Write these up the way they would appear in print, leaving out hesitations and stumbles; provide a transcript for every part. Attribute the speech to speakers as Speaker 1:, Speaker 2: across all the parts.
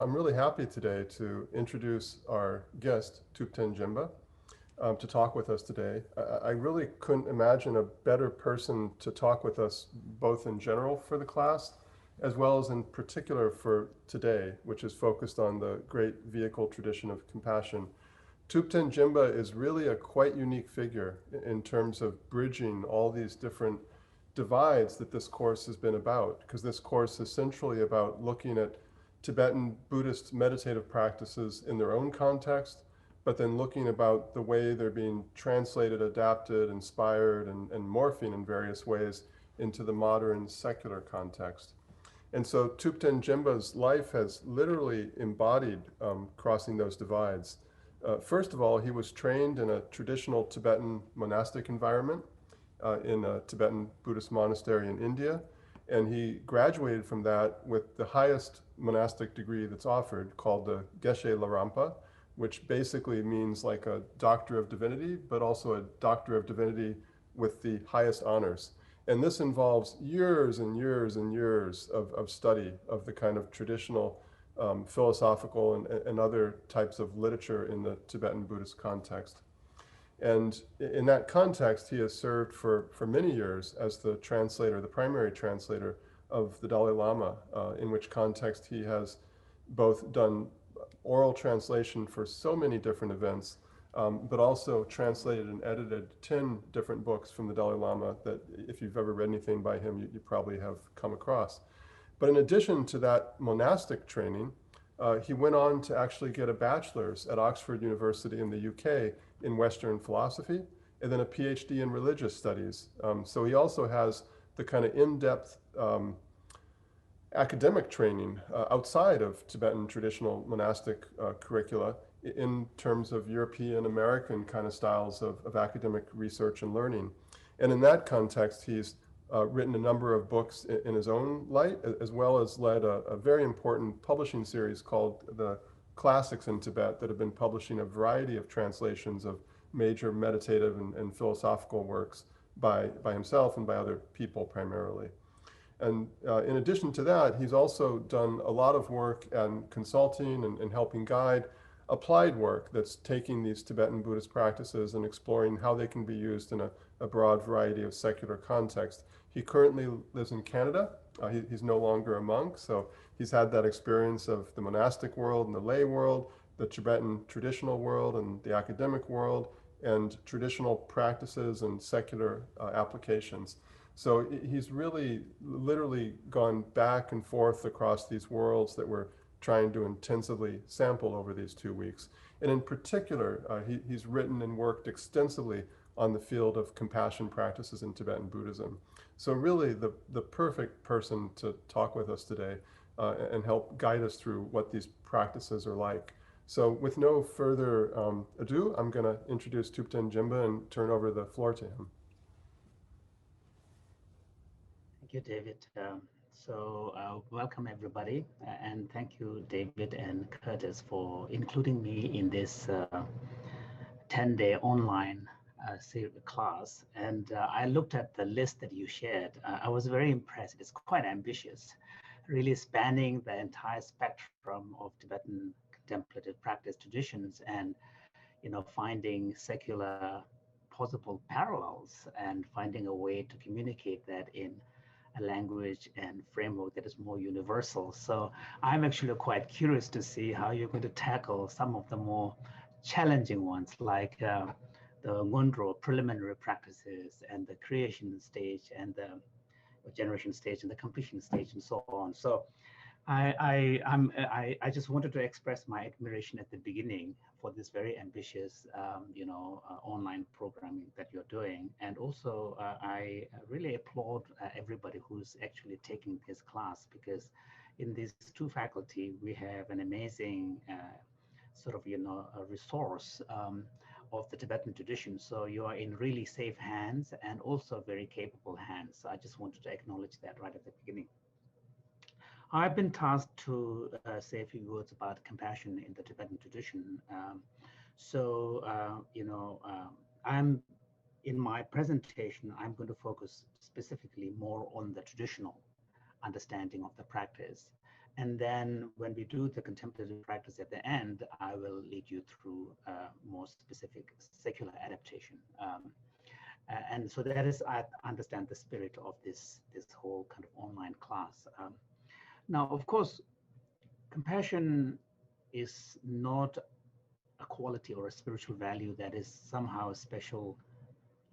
Speaker 1: I'm really happy today to introduce our guest, Thupten Jinpa, to talk with us today. I really couldn't imagine a better person to talk with us, both in general for the class, as well as in particular for today, which is focused on the great vehicle tradition of compassion. Thupten Jinpa is really a quite unique figure in terms of bridging all these different divides that this course has been about, because this course is centrally about looking at Tibetan Buddhist meditative practices in their own context, but then looking about the way they're being translated, adapted, inspired, and morphing in various ways into the modern secular context. And so Thupten Jinpa's life has literally embodied crossing those divides. First of all, he was trained in a traditional Tibetan monastic environment in a Tibetan Buddhist monastery in India. And he graduated from that with the highest monastic degree that's offered, called the Geshe Larampa, which basically means like a doctor of divinity, but also a doctor of divinity with the highest honors. And this involves years and years and years of study of the kind of traditional philosophical and other types of literature in the Tibetan Buddhist context. And in that context, he has served for many years as the translator, the primary translator of the Dalai Lama, in which context he has both done oral translation for so many different events, but also translated and edited 10 different books from the Dalai Lama that if you've ever read anything by him, you probably have come across. But in addition to that monastic training, he went on to actually get a bachelor's at Oxford University in the UK in Western philosophy, and then a PhD in religious studies. So he also has the kind of in-depth academic training outside of Tibetan traditional monastic curricula in terms of European American kind of styles of academic research and learning. And in that context, he's written a number of books in his own light, as well as led a very important publishing series called the Classics in Tibet that have been publishing a variety of translations of major meditative and philosophical works by himself and by other people primarily. And in addition to that, he's also done a lot of work and consulting and helping guide applied work that's taking these Tibetan Buddhist practices and exploring how they can be used in a broad variety of secular contexts. He currently lives in Canada. He's no longer a monk, so he's had that experience of the monastic world and the lay world, the Tibetan traditional world and the academic world, and traditional practices and secular applications. So he's really literally gone back and forth across these worlds that we're trying to intensively sample over these 2 weeks. And in particular, he's written and worked extensively on the field of compassion practices in Tibetan Buddhism. So really the perfect person to talk with us today and help guide us through what these practices are like. So with no further ado, I'm going to introduce Thupten Jinpa and turn over the floor to him.
Speaker 2: Thank you, David. Welcome everybody, and thank you, David and Curtis, for including me in this 10-day online class. And I looked at the list that you shared. I was very impressed. It's quite ambitious, really spanning the entire spectrum of Tibetan contemplative practice traditions, and finding secular possible parallels and finding a way to communicate that in a language and framework that is more universal. So I'm actually quite curious to see how you're going to tackle some of the more challenging ones, like the Ngondro preliminary practices and the creation stage and the generation stage and the completion stage and so on. So I just wanted to express my admiration at the beginning for this very ambitious, online programming that you're doing. And also, I really applaud everybody who's actually taking this class, because in these two faculty, we have an amazing a resource of the Tibetan tradition. So you are in really safe hands and also very capable hands. So I just wanted to acknowledge that right at the beginning. I've been tasked to say a few words about compassion in the Tibetan tradition. I'm in my presentation, I'm going to focus specifically more on the traditional understanding of the practice. And then when we do the contemplative practice at the end, I will lead you through more specific secular adaptation. And so that is, I understand the spirit of this whole kind of online class. Now, of course, compassion is not a quality or a spiritual value that is somehow special,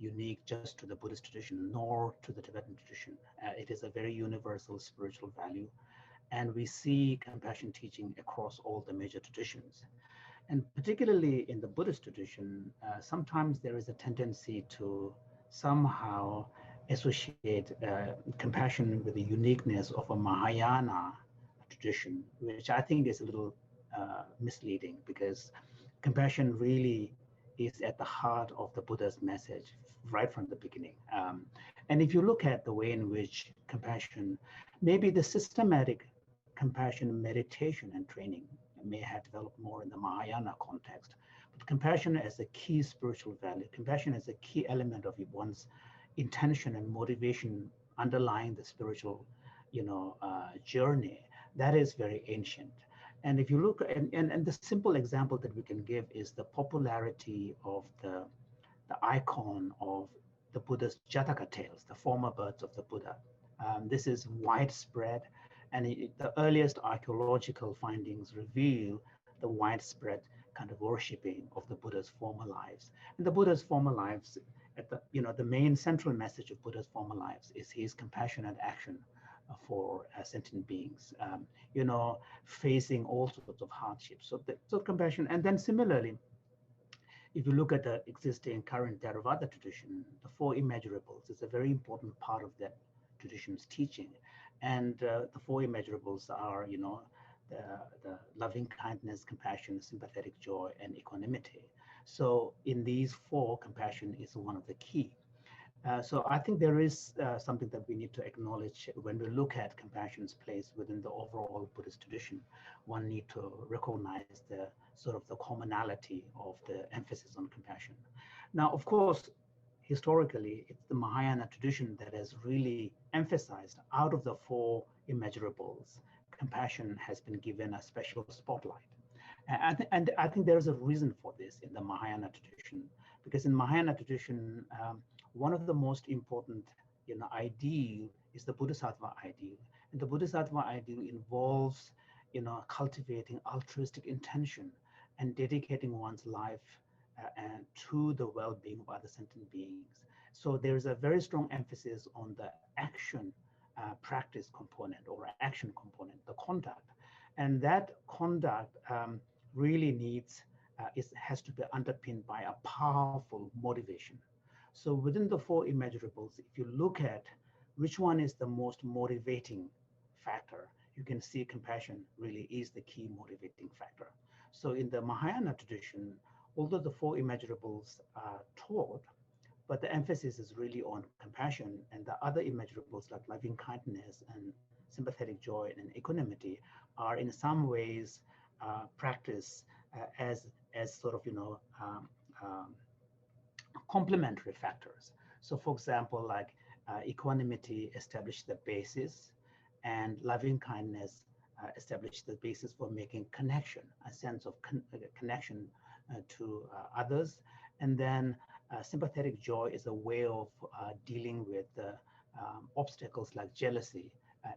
Speaker 2: unique just to the Buddhist tradition, nor to the Tibetan tradition. It is a very universal spiritual value. And we see compassion teaching across all the major traditions. And particularly in the Buddhist tradition, sometimes there is a tendency to somehow associate compassion with the uniqueness of a Mahayana tradition, which I think is a little misleading, because compassion really is at the heart of the Buddha's message right from the beginning. And if you look at the way in which compassion, maybe the systematic compassion meditation and training may have developed more in the Mahayana context, but compassion as a key spiritual value, compassion as a key element of one's intention and motivation underlying the spiritual, journey, that is very ancient. And if you look, and the simple example that we can give is the popularity of the icon of the Buddha's Jataka tales, the former births of the Buddha. This is widespread, and the earliest archaeological findings reveal the widespread kind of worshipping of the Buddha's former lives. And the Buddha's former lives, the main central message of Buddha's former lives is his compassionate action for sentient beings, facing all sorts of hardships. So compassion, and then similarly, if you look at the existing current Theravada tradition, the four immeasurables is a very important part of that tradition's teaching. And the four immeasurables are, the loving kindness, compassion, sympathetic joy, and equanimity. So in these four, compassion is one of the key. So I think there is something that we need to acknowledge when we look at compassion's place within the overall Buddhist tradition. One need to recognize the sort of the commonality of the emphasis on compassion. Now, of course, historically, it's the Mahayana tradition that has really emphasized, out of the four immeasurables, compassion has been given a special spotlight. And I think there's a reason for this in the Mahayana tradition, because in Mahayana tradition, one of the most important, ideal is the Bodhisattva ideal. And the Bodhisattva ideal involves, cultivating altruistic intention and dedicating one's life and to the well-being of other sentient beings. So there's a very strong emphasis on the action practice component or action component, the conduct. And that conduct really has to be underpinned by a powerful motivation. So within the four immeasurables, if you look at which one is the most motivating factor, you can see compassion really is the key motivating factor. So in the Mahayana tradition, although the four immeasurables are taught, but the emphasis is really on compassion, and the other immeasurables like loving kindness and sympathetic joy and equanimity are in some ways practiced as sort of, complementary factors. So for example, like equanimity established the basis, and loving kindness established the basis for making connection, a sense of connection to others. And then sympathetic joy is a way of dealing with obstacles like jealousy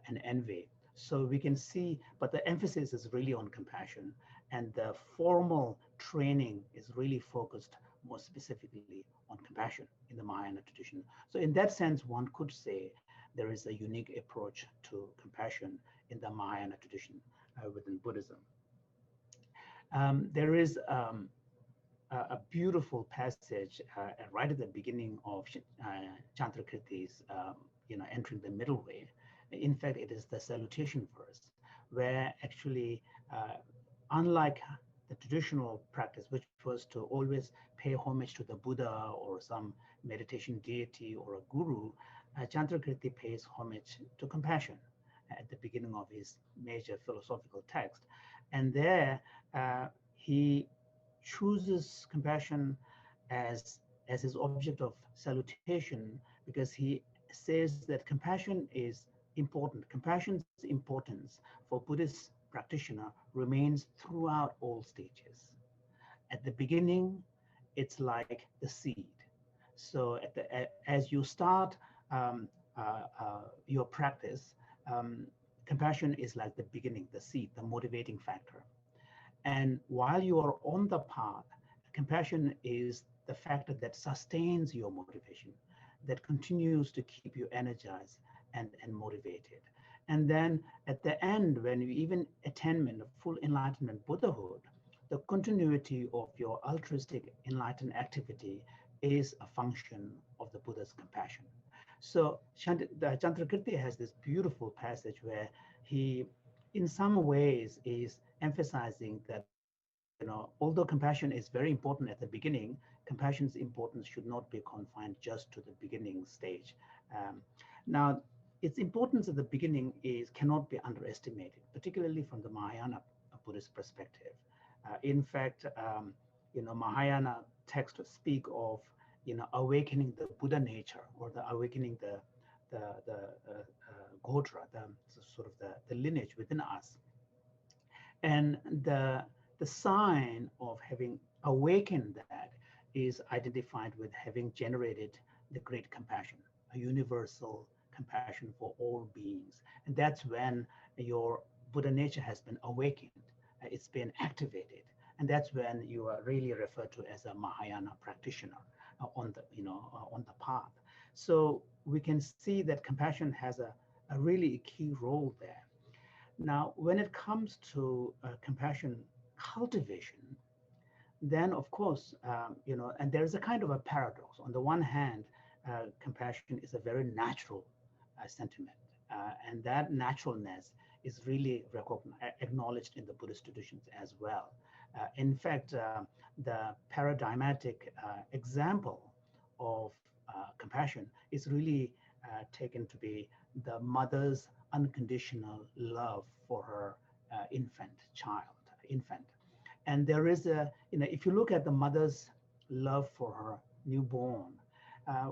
Speaker 2: and envy. So we can see, but the emphasis is really on compassion, and the formal training is really focused more specifically on compassion in the Mahayana tradition. So in that sense, one could say there is a unique approach to compassion in the Mahayana tradition within Buddhism. There is a beautiful passage right at the beginning of Chandrakirti's, entering the middle way. In fact, it is the salutation verse, where actually, unlike the traditional practice, which was to always pay homage to the Buddha or some meditation deity or a guru, Chandrakirti pays homage to compassion at the beginning of his major philosophical text. And there he chooses compassion as his object of salutation, because he says that compassion is important. Compassion's importance for Buddhist practitioner remains throughout all stages. At the beginning, it's like the seed. So as you start your practice, compassion is like the beginning, the seed, the motivating factor. And while you are on the path, compassion is the factor that sustains your motivation, that continues to keep you energized and motivated. And then at the end, when you even attainment of full enlightenment Buddhahood, the continuity of your altruistic enlightened activity is a function of the Buddha's compassion. So Chandrakirti has this beautiful passage where he, in some ways, is emphasizing that although compassion is very important at the beginning, compassion's importance should not be confined just to the beginning stage. Now, its importance at the beginning cannot be underestimated, particularly from the Mahayana Buddhist perspective. In fact, Mahayana texts speak of awakening the Buddha nature, or the awakening the Gotra, the lineage within us. And the sign of having awakened that is identified with having generated the great compassion, a universal compassion for all beings. And that's when your Buddha nature has been awakened, it's been activated. And that's when you are really referred to as a Mahayana practitioner on the path. So we can see that compassion has a really key role there. Now, when it comes to compassion cultivation, then of course, and there's a kind of a paradox. On the one hand, compassion is a very natural sentiment, and that naturalness is really acknowledged in the Buddhist traditions as well. In fact, the paradigmatic example of compassion is really taken to be the mother's unconditional love for her infant. And there is if you look at the mother's love for her newborn,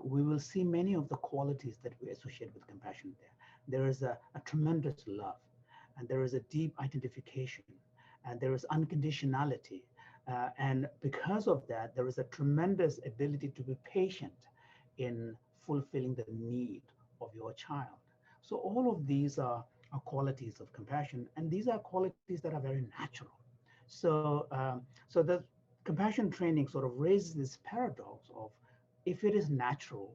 Speaker 2: we will see many of the qualities that we associate with compassion there. There is a tremendous love, and there is a deep identification, and there is unconditionality. And because of that, there is a tremendous ability to be patient in fulfilling the need of your child. So all of these are qualities of compassion, and these are qualities that are very natural. So, so the compassion training sort of raises this paradox of, if it is natural,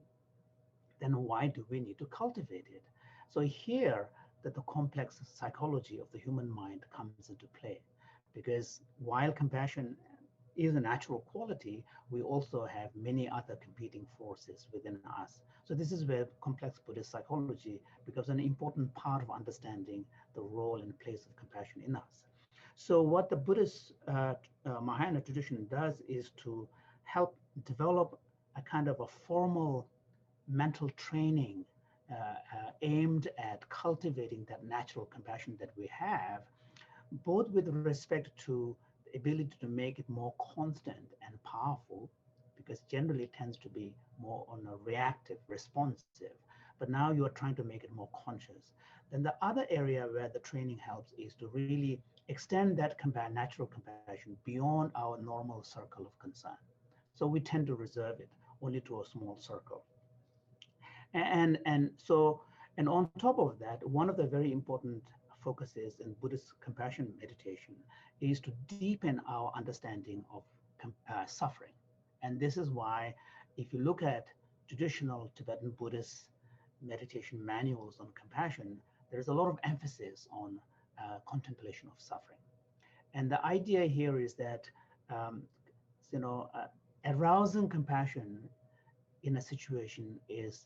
Speaker 2: then why do we need to cultivate it? So here, that the complex psychology of the human mind comes into play, because while compassion is a natural quality, we also have many other competing forces within us. So this is where complex Buddhist psychology becomes an important part of understanding the role and place of compassion in us. So what the Buddhist Mahayana tradition does is to help develop a kind of a formal mental training aimed at cultivating that natural compassion that we have, both with respect to the ability to make it more constant and powerful, because generally it tends to be more on a reactive, responsive, but now you are trying to make it more conscious. Then the other area where the training helps is to really extend that natural compassion beyond our normal circle of concern. So we tend to reserve it only to a small circle. And on top of that, one of the very important focuses in Buddhist compassion meditation is to deepen our understanding of suffering. And this is why, if you look at traditional Tibetan Buddhist meditation manuals on compassion, there's a lot of emphasis on contemplation of suffering. And the idea here is that arousing compassion in a situation is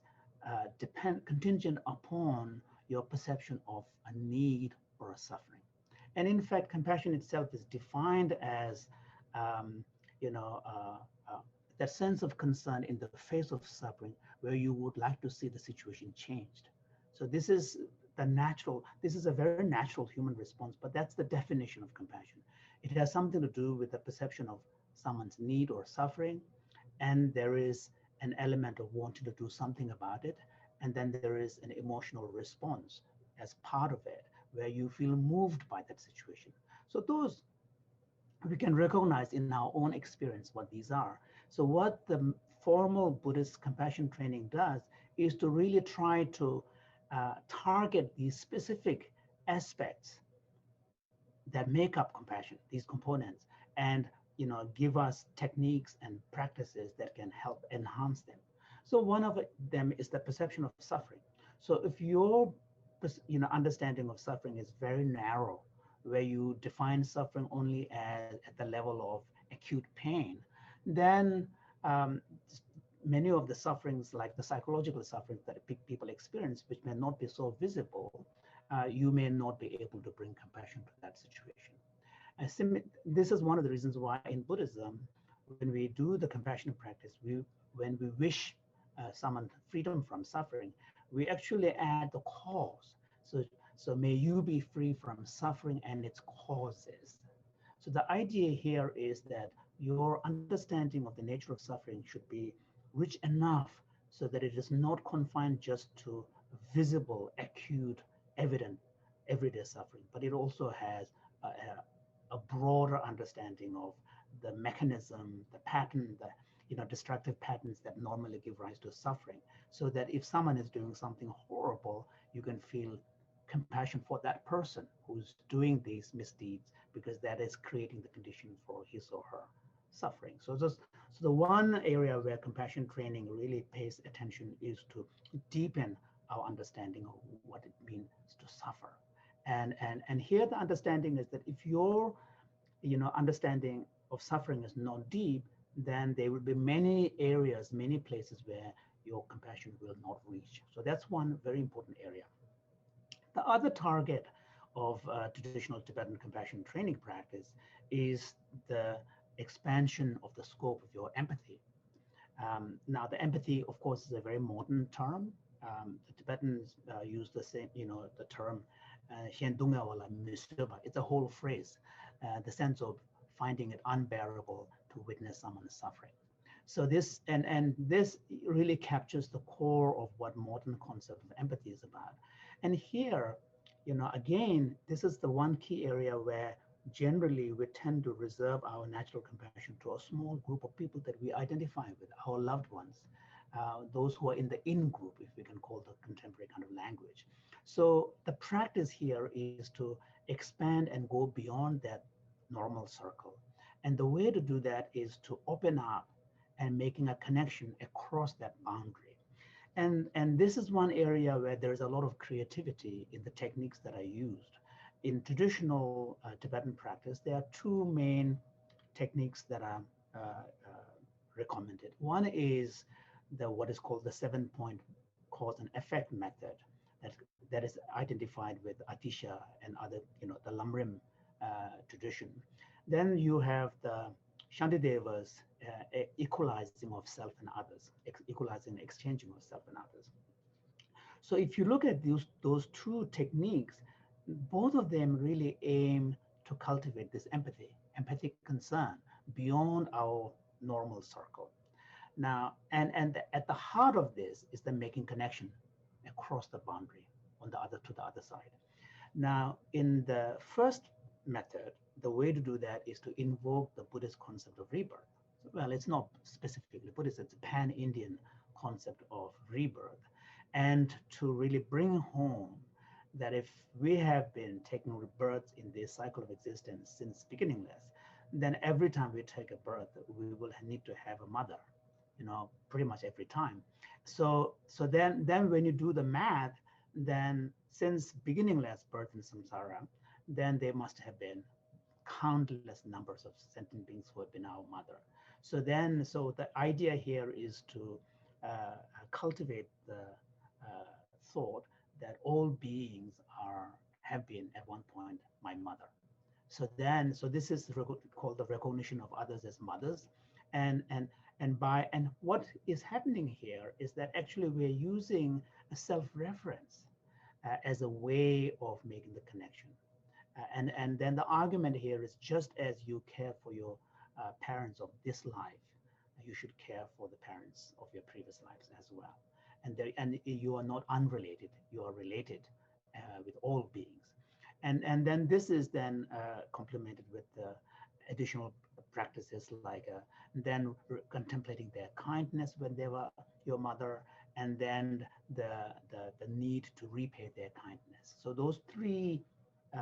Speaker 2: contingent upon your perception of a need or a suffering. And in fact, compassion itself is defined as that sense of concern in the face of suffering, where you would like to see the situation changed. So this is a very natural human response, but that's the definition of compassion. It has something to do with the perception of someone's need or suffering, and there is an element of wanting to do something about it. And then there is an emotional response as part of it, where you feel moved by that situation. So those we can recognize in our own experience what these are. So what the formal Buddhist compassion training does is to really try to target these specific aspects that make up compassion, these components, and give us techniques and practices that can help enhance them. So one of them is the perception of suffering. So if your understanding of suffering is very narrow, where you define suffering only as at the level of acute pain, then um, many of the sufferings, like the psychological sufferings that people experience, which may not be so visible, you may not be able to bring compassion to that situation. This is one of the reasons why in Buddhism, when we do the compassion practice, when we wish someone freedom from suffering, we actually add the cause. So may you be free from suffering and its causes. So the idea here is that your understanding of the nature of suffering should be rich enough so that it is not confined just to visible, acute, evident, everyday suffering, but it also has a broader understanding of the mechanism, the pattern, the destructive patterns that normally give rise to suffering, so that if someone is doing something horrible, you can feel compassion for that person who's doing these misdeeds, because that is creating the condition for his or her suffering. So the one area where compassion training really pays attention is to deepen our understanding of what it means to suffer. And here the understanding is that if your understanding of suffering is not deep, then there will be many areas, many places where your compassion will not reach. So that's one very important area. The other target of traditional Tibetan compassion training practice is the expansion of the scope of your empathy. Now, the empathy, of course, is a very modern term. The Tibetans use the same, the term "hiendunga wala miseba." It's a whole phrase, the sense of finding it unbearable to witness someone suffering. So this really captures the core of what modern concept of empathy is about. And here, again, this is the one key area where generally we tend to reserve our natural compassion to a small group of people that we identify with, our loved ones, those who are in the in group, if we can call the contemporary kind of language. So the practice here is to expand and go beyond that normal circle. And the way to do that is to open up and making a connection across that boundary. And this is one area where there's a lot of creativity in the techniques that are used. In traditional Tibetan practice, there are two main techniques that are recommended. One is what is called the 7-point cause and effect method that is identified with Atisha and other, the Lamrim tradition. Then you have the Shantideva's equalizing of self and others, equalizing, exchanging of self and others. So if you look at those two techniques, both of them really aim to cultivate this empathic concern beyond our normal circle. Now, and at the heart of this is the making connection across the boundary to the other side. Now, in the first method, the way to do that is to invoke the Buddhist concept of rebirth. Well, it's not specifically Buddhist, it's a pan-Indian concept of rebirth. And to really bring home that if we have been taking rebirths in this cycle of existence since beginningless, then every time we take a birth, we will need to have a mother, pretty much every time. So then when you do the math, then since beginningless birth in samsara, then there must have been countless numbers of sentient beings who have been our mother. So the idea here is to cultivate the thought that all beings have been at one point my mother. So this is called the recognition of others as mothers, and what is happening here is that actually we're using a self-reference as a way of making the connection. And then the argument here is, just as you care for your parents of this life, you should care for the parents of your previous lives as well. and you are not unrelated. You are related with all beings, and then this is then complemented with additional practices like then contemplating their kindness when they were your mother, and then the need to repay their kindness. So those three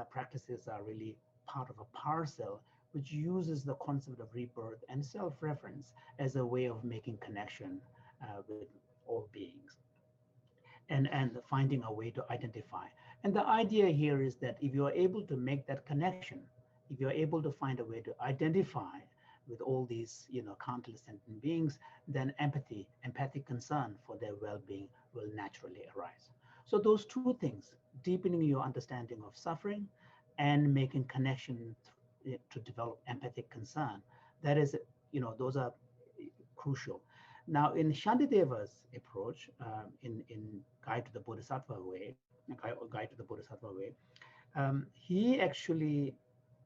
Speaker 2: practices are really part of a parcel which uses the concept of rebirth and self-reference as a way of making connection with all beings, and finding a way to identify. And the idea here is that if you are able to make that connection, if you're able to find a way to identify with all these, countless sentient beings, then empathic concern for their well-being will naturally arise. So those two things, deepening your understanding of suffering and making connection to develop empathic concern, that is, those are crucial. Now, in Shantideva's approach, in Guide to the Bodhisattva Way, Guide to the Bodhisattva Way, he actually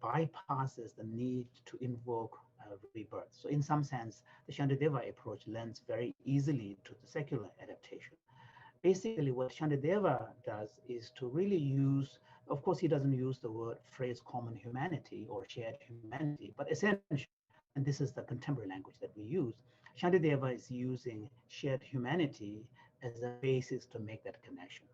Speaker 2: bypasses the need to invoke rebirth. So in some sense, the Shantideva approach lends very easily to the secular adaptation. Basically, what Shantideva does is to really use, of course, he doesn't use the phrase common humanity or shared humanity, but essentially, and this is the contemporary language that we use, Shantideva is using shared humanity as a basis to make that connection.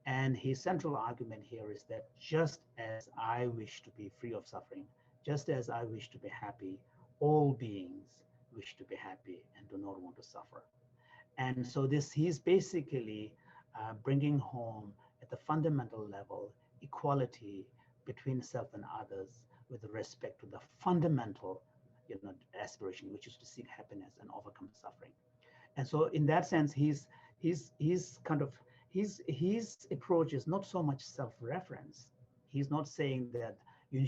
Speaker 2: And his central argument here is that just as I wish to be free of suffering, just as I wish to be happy, all beings wish to be happy and do not want to suffer. And so he's basically bringing home at the fundamental level equality between self and others with respect to the fundamental, aspiration, which is to seek happiness and overcome suffering. And so in that sense, his approach is not so much self-reference. He's not saying that you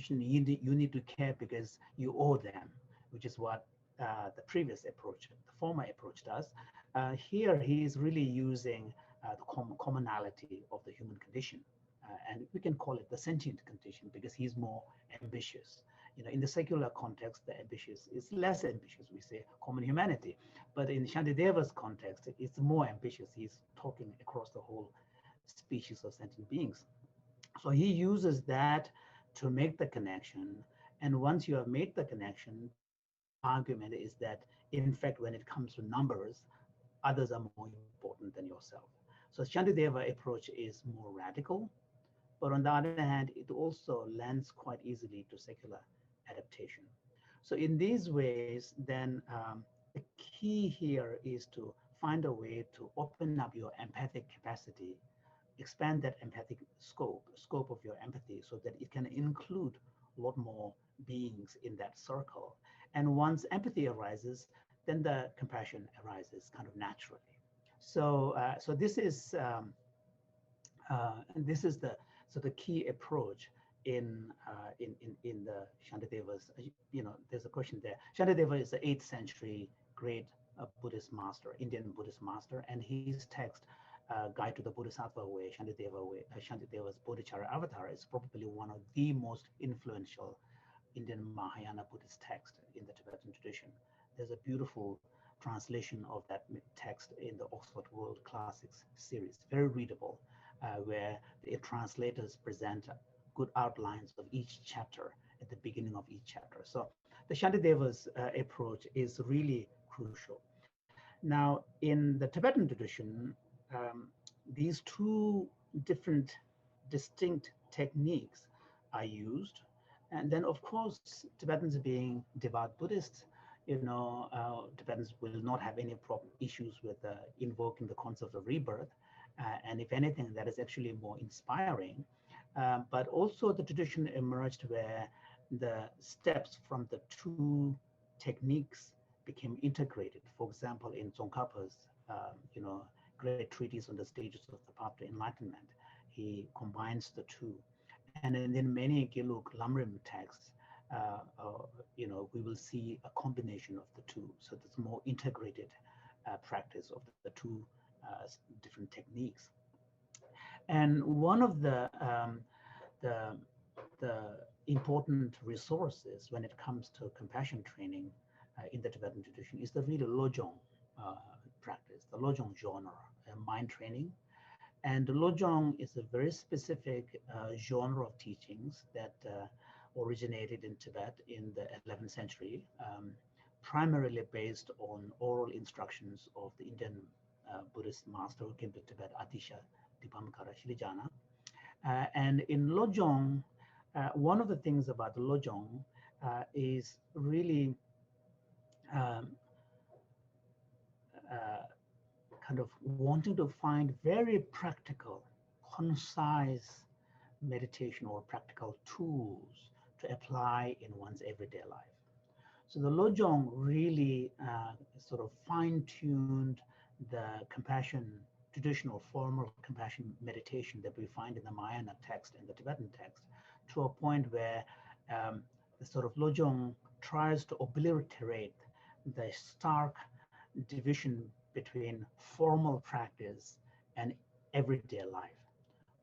Speaker 2: need to care because you owe them, which is what the previous approach, the former approach does. Here, he is really using the commonality of the human condition. And we can call it the sentient condition because he's more ambitious. In the secular context, the ambitious is less ambitious. We say common humanity, but in Shantideva's context, it's more ambitious. He's talking across the whole species of sentient beings. So he uses that to make the connection. And once you have made the connection, his argument is that, in fact, when it comes to numbers, others are more important than yourself. So Shantideva approach is more radical, but on the other hand, it also lends quite easily to secular adaptation. So in these ways, then the key here is to find a way to open up your empathic capacity, expand that empathic scope of your empathy so that it can include a lot more beings in that circle. And once empathy arises, then the compassion arises kind of naturally. So, this is the key approach in the Shantideva's. There's a question there. Shantideva is the 8th century great Buddhist master, Indian Buddhist master, and his text, Guide to the Bodhisattva Way, Shantideva's Bodhicharya Avatar, is probably one of the most influential Indian Mahayana Buddhist text in the Tibetan tradition. There's a beautiful translation of that text in the Oxford World Classics series, very readable, where the translators present good outlines of each chapter at the beginning of each chapter. So the Shantideva's approach is really crucial. Now, in the Tibetan tradition, these two different distinct techniques are used. And then, of course, Tibetans being devout Buddhists, Tibetans will not have any issues with invoking the concept of rebirth. And if anything, that is actually more inspiring. But also the tradition emerged where the steps from the two techniques became integrated. For example, in Tsongkhapa's, great treatise on the stages of the path to enlightenment, he combines the two. And in many Gelug Lamrim texts, we will see a combination of the two. So there's more integrated practice of the two different techniques. And one of the important resources when it comes to compassion training in the Tibetan tradition is the reader Lojong. practice, the Lojong genre, mind training. And Lojong is a very specific genre of teachings that originated in Tibet in the 11th century, primarily based on oral instructions of the Indian Buddhist master who came to Tibet, Atisha Dipamkara Shirijana. And in Lojong, one of the things about the Lojong is really um, kind of wanting to find very practical, concise meditation or practical tools to apply in one's everyday life. So the Lojong really sort of fine-tuned the compassion, traditional formal compassion meditation that we find in the Mahayana text and the Tibetan text, to a point where the sort of Lojong tries to obliterate the stark division between formal practice and everyday life.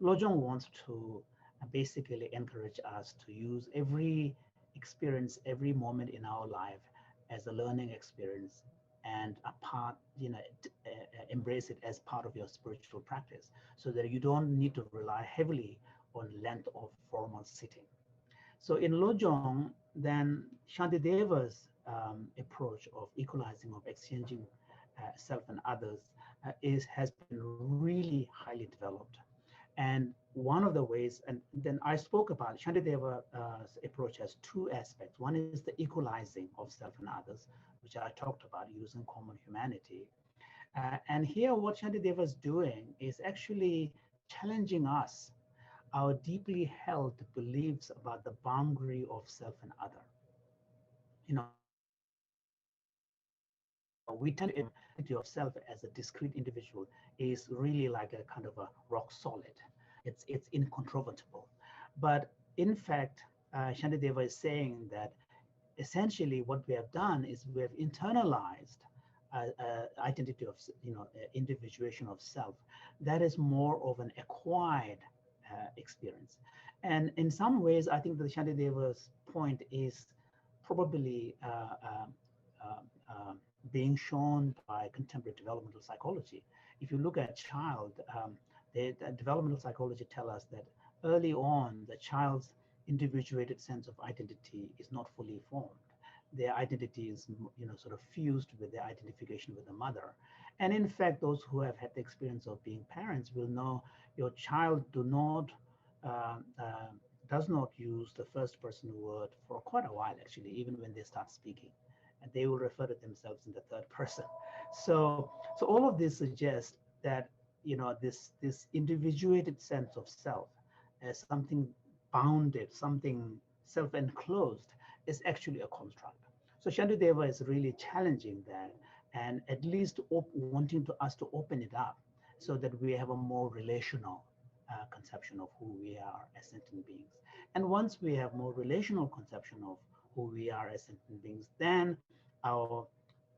Speaker 2: Lojong wants to basically encourage us to use every experience, every moment in our life as a learning experience, and a part, embrace it as part of your spiritual practice, so that you don't need to rely heavily on length of formal sitting. So in Lojong, then Shantideva's approach of equalizing, of exchanging self and others has been really highly developed. And one of the ways, and then I spoke about Shantideva's approach has two aspects. One is the equalizing of self and others, which I talked about using common humanity. And here what Shantideva is doing is actually challenging us, our deeply held beliefs about the boundary of self and other. We tend to identity of self as a discrete individual is really like a kind of a rock solid. It's incontrovertible. But in fact, Shantideva is saying that essentially what we have done is we have internalized identity of, individuation of self. That is more of an acquired experience. And in some ways, I think that Shantideva's point is probably being shown by contemporary developmental psychology. If you look at child, the developmental psychology tell us that early on, the child's individuated sense of identity is not fully formed. Their identity is, sort of fused with their identification with the mother. And in fact, those who have had the experience of being parents will know your child does not use the first person word for quite a while, actually, even when they start speaking. And they will refer to themselves in the third person. So all of this suggests that this individuated sense of self as something bounded, something self-enclosed, is actually a construct. So Shantideva is really challenging that, and at least wanting us to open it up so that we have a more relational conception of who we are as sentient beings. And once we have more relational conception of who we are as sentient beings, then our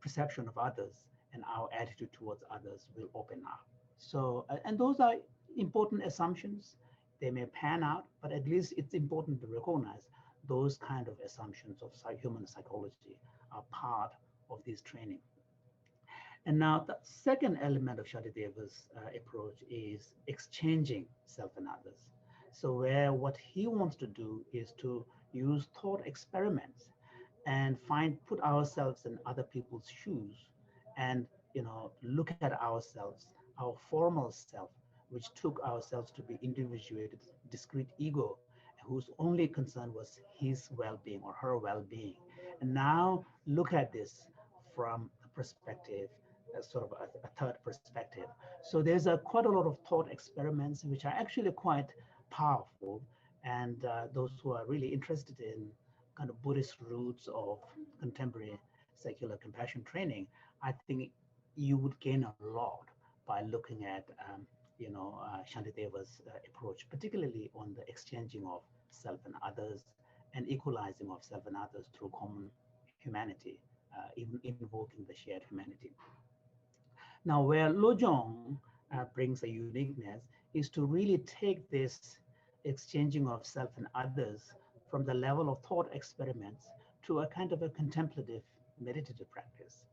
Speaker 2: perception of others and our attitude towards others will open up. So, and those are important assumptions. They may pan out, but at least it's important to recognize those kind of assumptions of human psychology are part of this training. And now the second element of Shantideva's approach is exchanging self and others. So where what he wants to do is to use thought experiments and put ourselves in other people's shoes, and look at ourselves, our formal self, which took ourselves to be individuated, discrete ego, whose only concern was his well-being or her well-being. And now look at this from a perspective, sort of a third perspective. So there's quite a lot of thought experiments which are actually quite powerful, and those who are really interested in kind of Buddhist roots of contemporary secular compassion training, I think you would gain a lot by looking at Shantideva's approach, particularly on the exchanging of self and others and equalizing of self and others through common humanity, even invoking the shared humanity. Now, where Lojong brings a uniqueness is to really take this exchanging of self and others from the level of thought experiments to a kind of a contemplative meditative practice.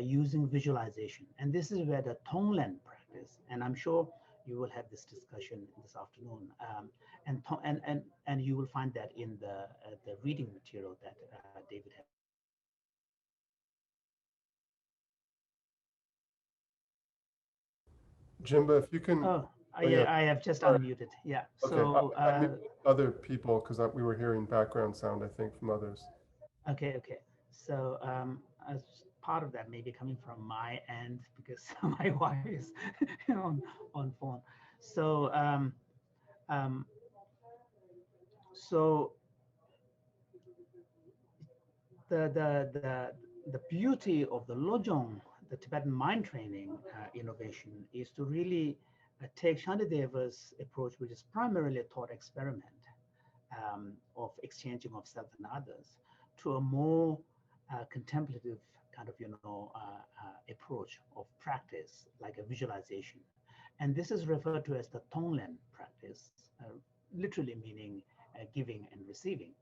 Speaker 2: using visualization. And this is where the Tonglen practice, and I'm sure you will have this discussion this afternoon, and you will find that in the reading material that David has.
Speaker 1: Jimba, if you can,
Speaker 2: Oh,
Speaker 1: oh yeah,
Speaker 2: yeah, I have just
Speaker 1: sorry.
Speaker 2: unmuted. Yeah.
Speaker 1: Okay,
Speaker 2: So,
Speaker 1: I muted other people because we were hearing background sound, I think, from others.
Speaker 2: okay. So, as part of that may be coming from my end because my wife is on phone. So, um, so the beauty of the Lojong, the Tibetan mind training innovation, is to really take Shantideva's approach, which is primarily a thought experiment of exchanging of self and others, to a more contemplative kind of approach of practice, like a visualization. And this is referred to as the Tonglen practice, literally meaning giving and receiving.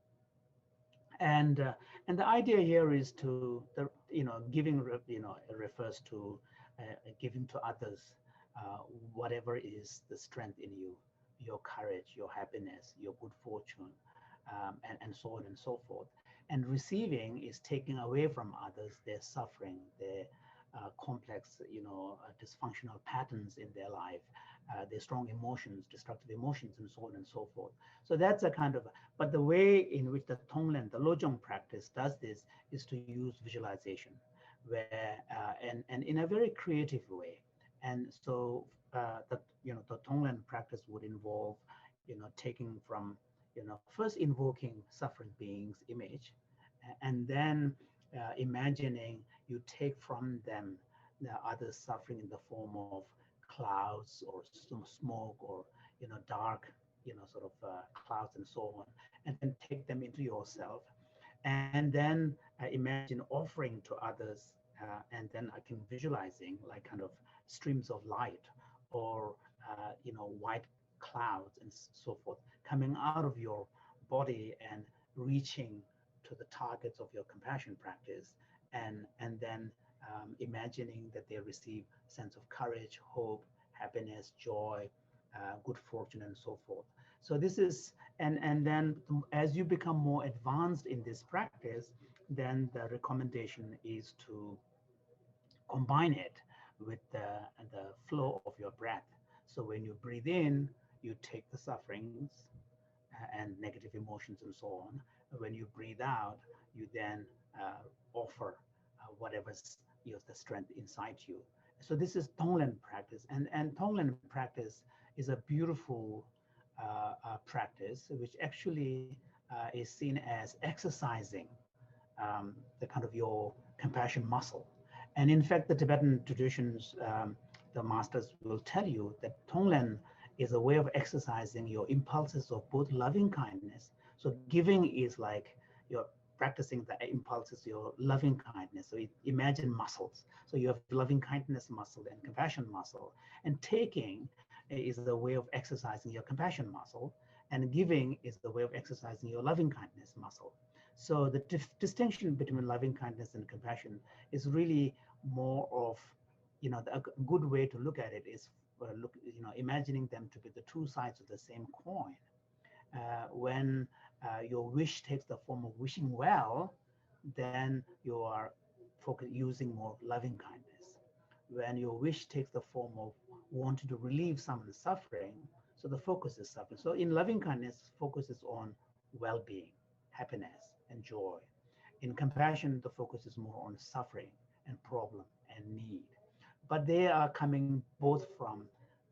Speaker 2: And and the idea here is to giving refers to giving to others whatever is the strength in you, your courage, your happiness, your good fortune, and so on and so forth. And receiving is taking away from others their suffering, their complex, dysfunctional patterns in their life, their strong emotions, destructive emotions, and so on and so forth. So that's a kind of, but the way in which the Tonglen, the Lojong practice does this is to use visualization, where and in a very creative way. And so the Tonglen practice would involve, taking from, first invoking suffering beings image, and then imagining you take from them the other suffering in the form of clouds or some smoke or dark sort of clouds and so on, and then take them into yourself, and then imagine offering to others, and then I can visualizing like kind of streams of light or white clouds and so forth coming out of your body and reaching to the targets of your compassion practice, and then imagining that they receive sense of courage, hope, happiness, joy, good fortune, and so forth. So this is, and then as you become more advanced in this practice, then the recommendation is to combine it with the flow of your breath. So when you breathe in, you take the sufferings and negative emotions and so on. When you breathe out, you then offer whatever's the strength inside you. So this is Tonglen practice, and Tonglen practice is a beautiful practice, which actually is seen as exercising the kind of your compassion muscle. And in fact, the Tibetan traditions, the masters will tell you that Tonglen is a way of exercising your impulses of both loving kindness. So giving is like you're practicing the impulses, your loving kindness. So imagine muscles. So you have loving kindness muscle and compassion muscle. And taking is the way of exercising your compassion muscle. And giving is the way of exercising your loving kindness muscle. So the distinction between loving kindness and compassion is really more of, a good way to look at it is imagining them to be the two sides of the same coin. When your wish takes the form of wishing well, then you are using more loving kindness. When your wish takes the form of wanting to relieve someone's suffering, so the focus is suffering. So in loving kindness, focus is on well-being, happiness, and joy. In compassion, the focus is more on suffering and problem and need. But they are coming both from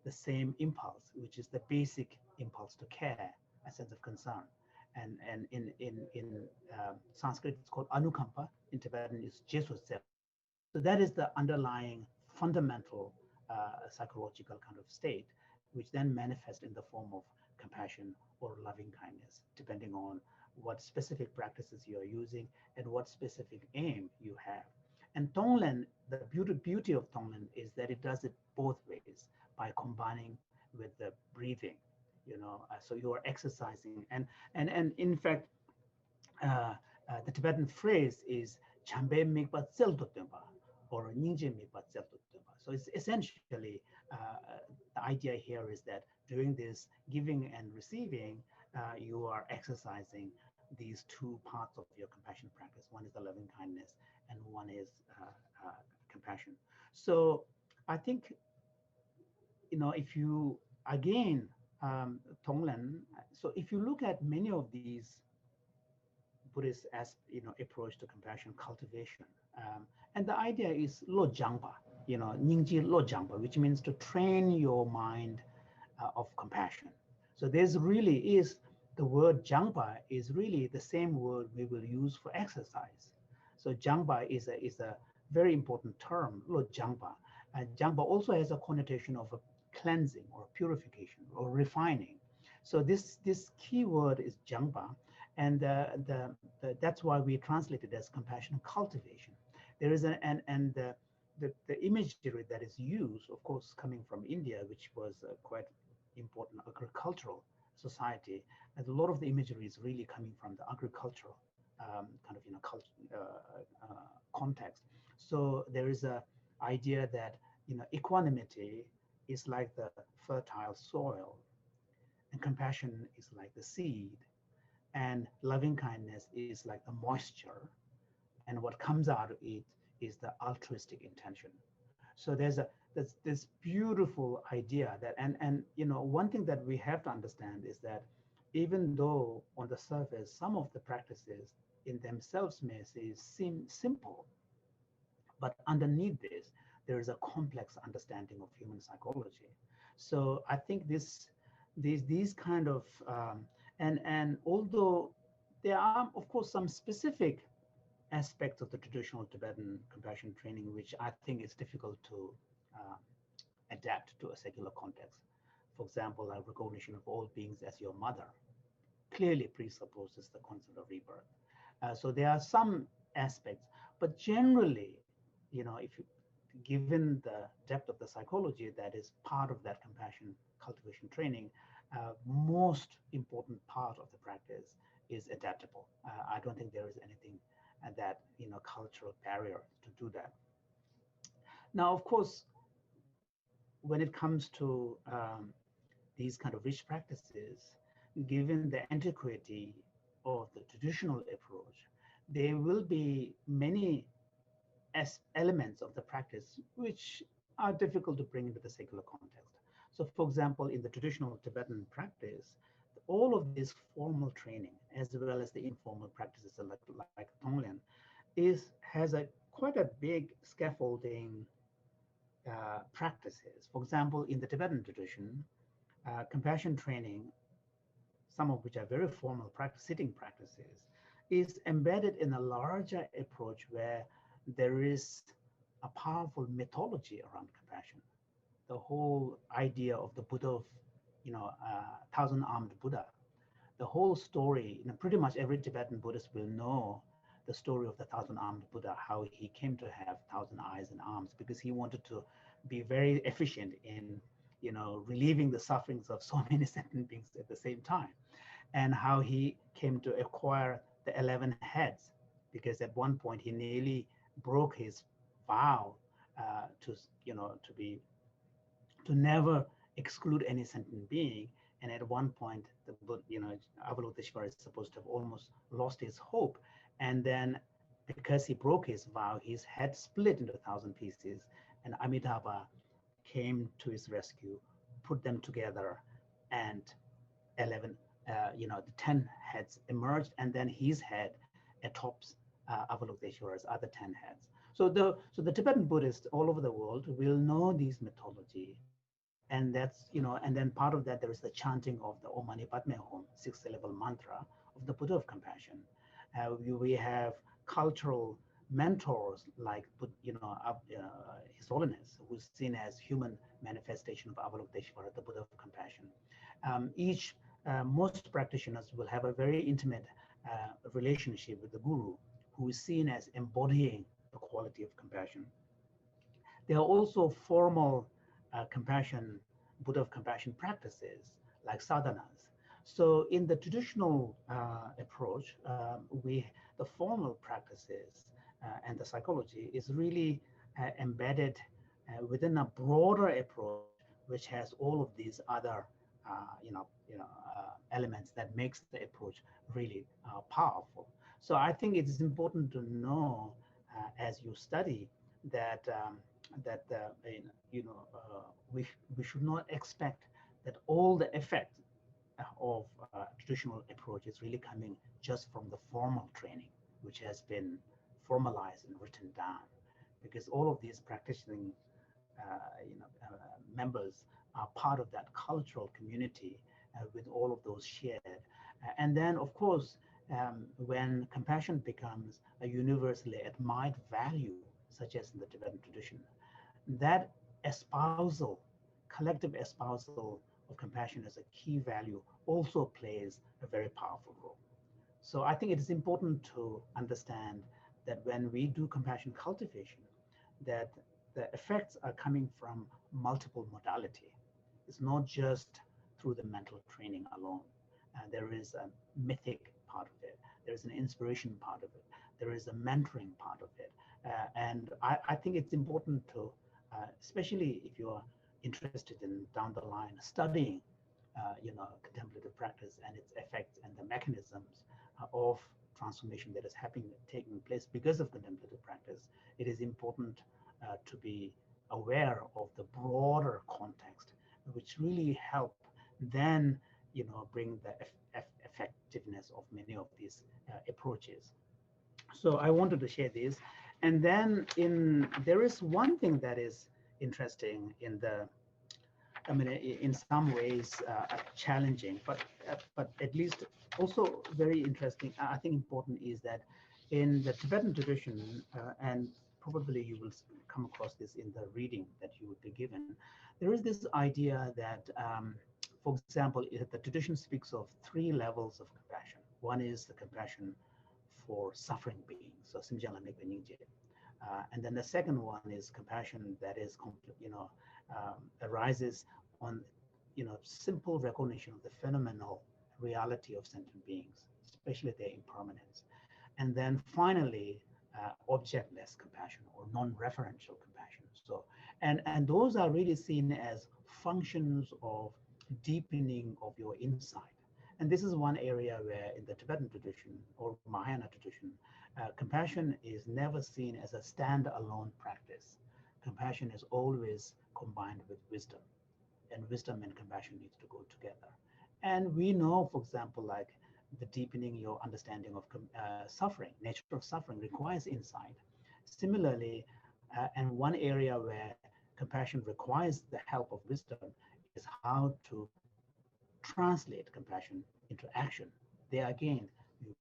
Speaker 2: the same impulse, which is the basic impulse to care, a sense of concern. And in Sanskrit, it's called anukampa. In Tibetan, it's jesosel. So that is the underlying fundamental psychological kind of state, which then manifests in the form of compassion or loving kindness, depending on what specific practices you are using and what specific aim you have. And Tonglen, the beauty of Tonglen is that it does it both ways by combining with the breathing. So you are exercising, and in fact, the Tibetan phrase is "Chambe mikpa tseltotempa," or So it's essentially the idea here is that during this giving and receiving, you are exercising these two parts of your compassion practice. One is the loving kindness, and one is compassion. So I think, if you again, Tonglen. So if you look at many of these Buddhist approach to compassion cultivation, and the idea is lo jangpa, ningji lo jangpa, which means to train your mind of compassion. So there's really is the word jangpa is really the same word we will use for exercise. So jangpa is a very important term, lo jangpa. Jangpa also has a connotation of a cleansing or purification or refining. So this key word is jangpa, and that's why we translate it as compassion cultivation. There is the imagery that is used, of course, coming from India, which was quite important agricultural society, and a lot of the imagery is really coming from the agricultural kind of context. So there is a idea that equanimity is like the fertile soil, and compassion is like the seed, and loving kindness is like the moisture, and what comes out of it is the altruistic intention. So there's this beautiful idea that, and one thing that we have to understand is that even though on the surface some of the practices in themselves may seem simple, but underneath this there is a complex understanding of human psychology. So I think these kind of and although there are of course some specific aspects of the traditional Tibetan compassion training which I think is difficult to uh, adapt to a secular context. For example, like recognition of all beings as your mother clearly presupposes the concept of rebirth. So there are some aspects, but generally, if you given the depth of the psychology that is part of that compassion cultivation training, most important part of the practice is adaptable. I don't think there is anything that cultural barrier to do that. Now, of course, when it comes to these kind of rich practices, given the antiquity of the traditional approach, there will be many elements of the practice which are difficult to bring into the secular context. So, for example, in the traditional Tibetan practice, all of this formal training, as well as the informal practices like Tonglen, has a quite a big scaffolding practices. For example, in the Tibetan tradition, compassion training, some of which are very formal sitting practices, is embedded in a larger approach where there is a powerful mythology around compassion. The whole idea of the Buddha of, thousand-armed Buddha, the whole story, pretty much every Tibetan Buddhist will know the story of the thousand-armed Buddha, how he came to have 1,000 eyes and arms because he wanted to be very efficient in, relieving the sufferings of so many sentient beings at the same time, and how he came to acquire the 11 heads, because at one point he nearly broke his vow to never exclude any sentient being. And at one point, Avalokiteshvara is supposed to have almost lost his hope. And then, because he broke his vow, his head split into 1,000 pieces, and Amitabha came to his rescue, put them together, and 11, the 10 heads emerged, and then his head atops Avalokiteshvara's other 10 heads. So the Tibetan Buddhists all over the world will know these mythology, and that's and then part of that there is the chanting of the Om Mani Padme Hum 6-syllable mantra of the Buddha of compassion. We have cultural mentors like His Holiness, who's seen as human manifestation of Avalokiteshvara, the Buddha of compassion. Most practitioners will have a very intimate relationship with the Guru, who is seen as embodying the quality of compassion. There are also formal Buddha of compassion practices like sadhanas. So in the traditional approach, the formal practices and the psychology is really embedded within a broader approach, which has all of these other elements that makes the approach really powerful. So I think it is important to know as you study that we should not expect that all the effect of traditional approach is really coming just from the formal training, which has been formalized and written down, because all of these practicing members are part of that cultural community with all of those shared. And then, of course, when compassion becomes a universally admired value, such as in the Tibetan tradition, that espousal, collective espousal of compassion as a key value also plays a very powerful role. So I think it is important to understand that when we do compassion cultivation, that the effects are coming from multiple modality. It's not just through the mental training alone. There is a mythic part of it. There is an inspiration part of it. There is a mentoring part of it. And I think it's important to, especially if you're interested in down the line studying, contemplative practice and its effects and the mechanisms of transformation that is taking place because of contemplative practice, it is important to be aware of the broader context, which really help then bring the effectiveness of many of these approaches. So I wanted to share this, and then there is one thing that is interesting in some ways challenging, but at least also very interesting. I think important is that in the Tibetan tradition, and probably you will come across this in the reading that you would be given, there is this idea that, for example, the tradition speaks of 3 levels of compassion. One is the compassion for suffering beings, so and then the second one is compassion that is, arises on, simple recognition of the phenomenal reality of sentient beings, especially their impermanence. And then finally, objectless compassion or non-referential compassion. So, and those are really seen as functions of deepening of your insight. And this is one area where in the Tibetan tradition or Mahayana tradition, compassion is never seen as a stand-alone practice. Compassion is always combined with wisdom, and wisdom and compassion needs to go together. And we know, for example, like the deepening your understanding of suffering, nature of suffering requires insight. Similarly, and one area where compassion requires the help of wisdom is how to translate compassion into action. There again, you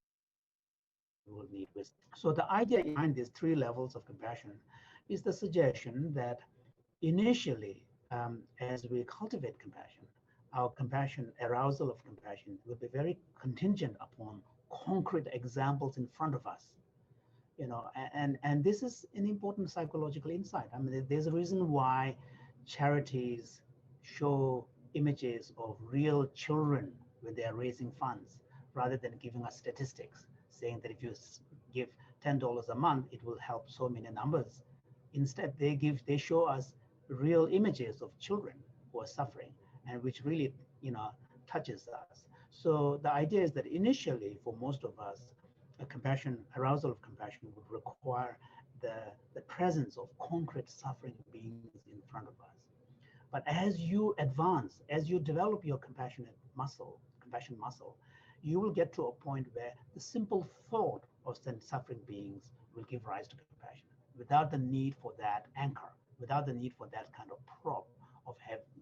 Speaker 2: will need wisdom. So the idea behind these 3 levels of compassion is the suggestion that initially, as we cultivate compassion, our compassion, arousal of compassion will be very contingent upon concrete examples in front of us. And this is an important psychological insight. I mean, there's a reason why charities show images of real children when they are raising funds, rather than giving us statistics saying that if you give $10 a month, it will help so many numbers. Instead, they show us real images of children who are suffering, and which really, touches us. So the idea is that initially, for most of us, arousal of compassion would require the presence of concrete suffering beings in front of us. But as you advance, as you develop your compassion muscle, you will get to a point where the simple thought of suffering beings will give rise to compassion, without the need for that anchor, without the need for that kind of prop of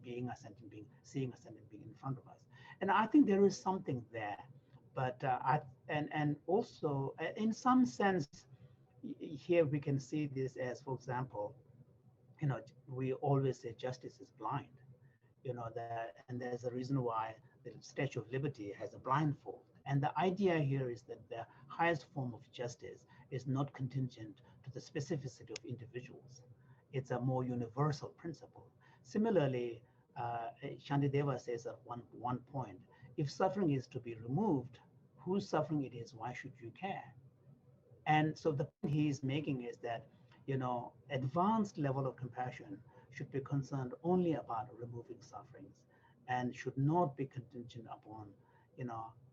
Speaker 2: being a sentient being, seeing a sentient being in front of us. And I think there is something there, but and also in some sense, here we can see this as, for example, we always say justice is blind, and there's a reason why the Statue of Liberty has a blindfold. And the idea here is that the highest form of justice is not contingent to the specificity of individuals. It's a more universal principle. Similarly, Shantideva says at one point, if suffering is to be removed, whose suffering it is, why should you care? And so the point he's making is that advanced level of compassion should be concerned only about removing sufferings and should not be contingent upon,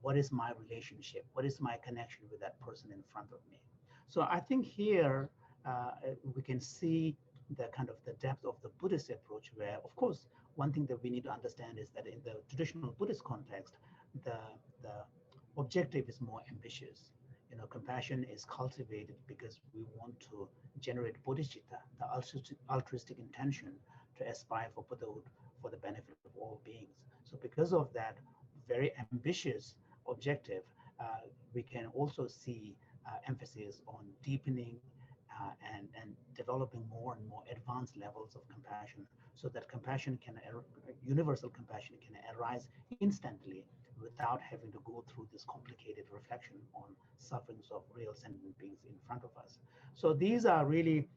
Speaker 2: what is my relationship? What is my connection with that person in front of me? So I think here we can see the kind of the depth of the Buddhist approach where, of course, one thing that we need to understand is that in the traditional Buddhist context, the, the objective is more ambitious. Compassion is cultivated because we want to generate bodhicitta, the altruistic intention to aspire for Buddhahood for the benefit of all beings. So because of that very ambitious objective, we can also see emphasis on deepening and developing more and more advanced levels of compassion so that universal compassion can arise instantly without having to go through this complicated reflection on sufferings of real sentient beings in front of us. So these are really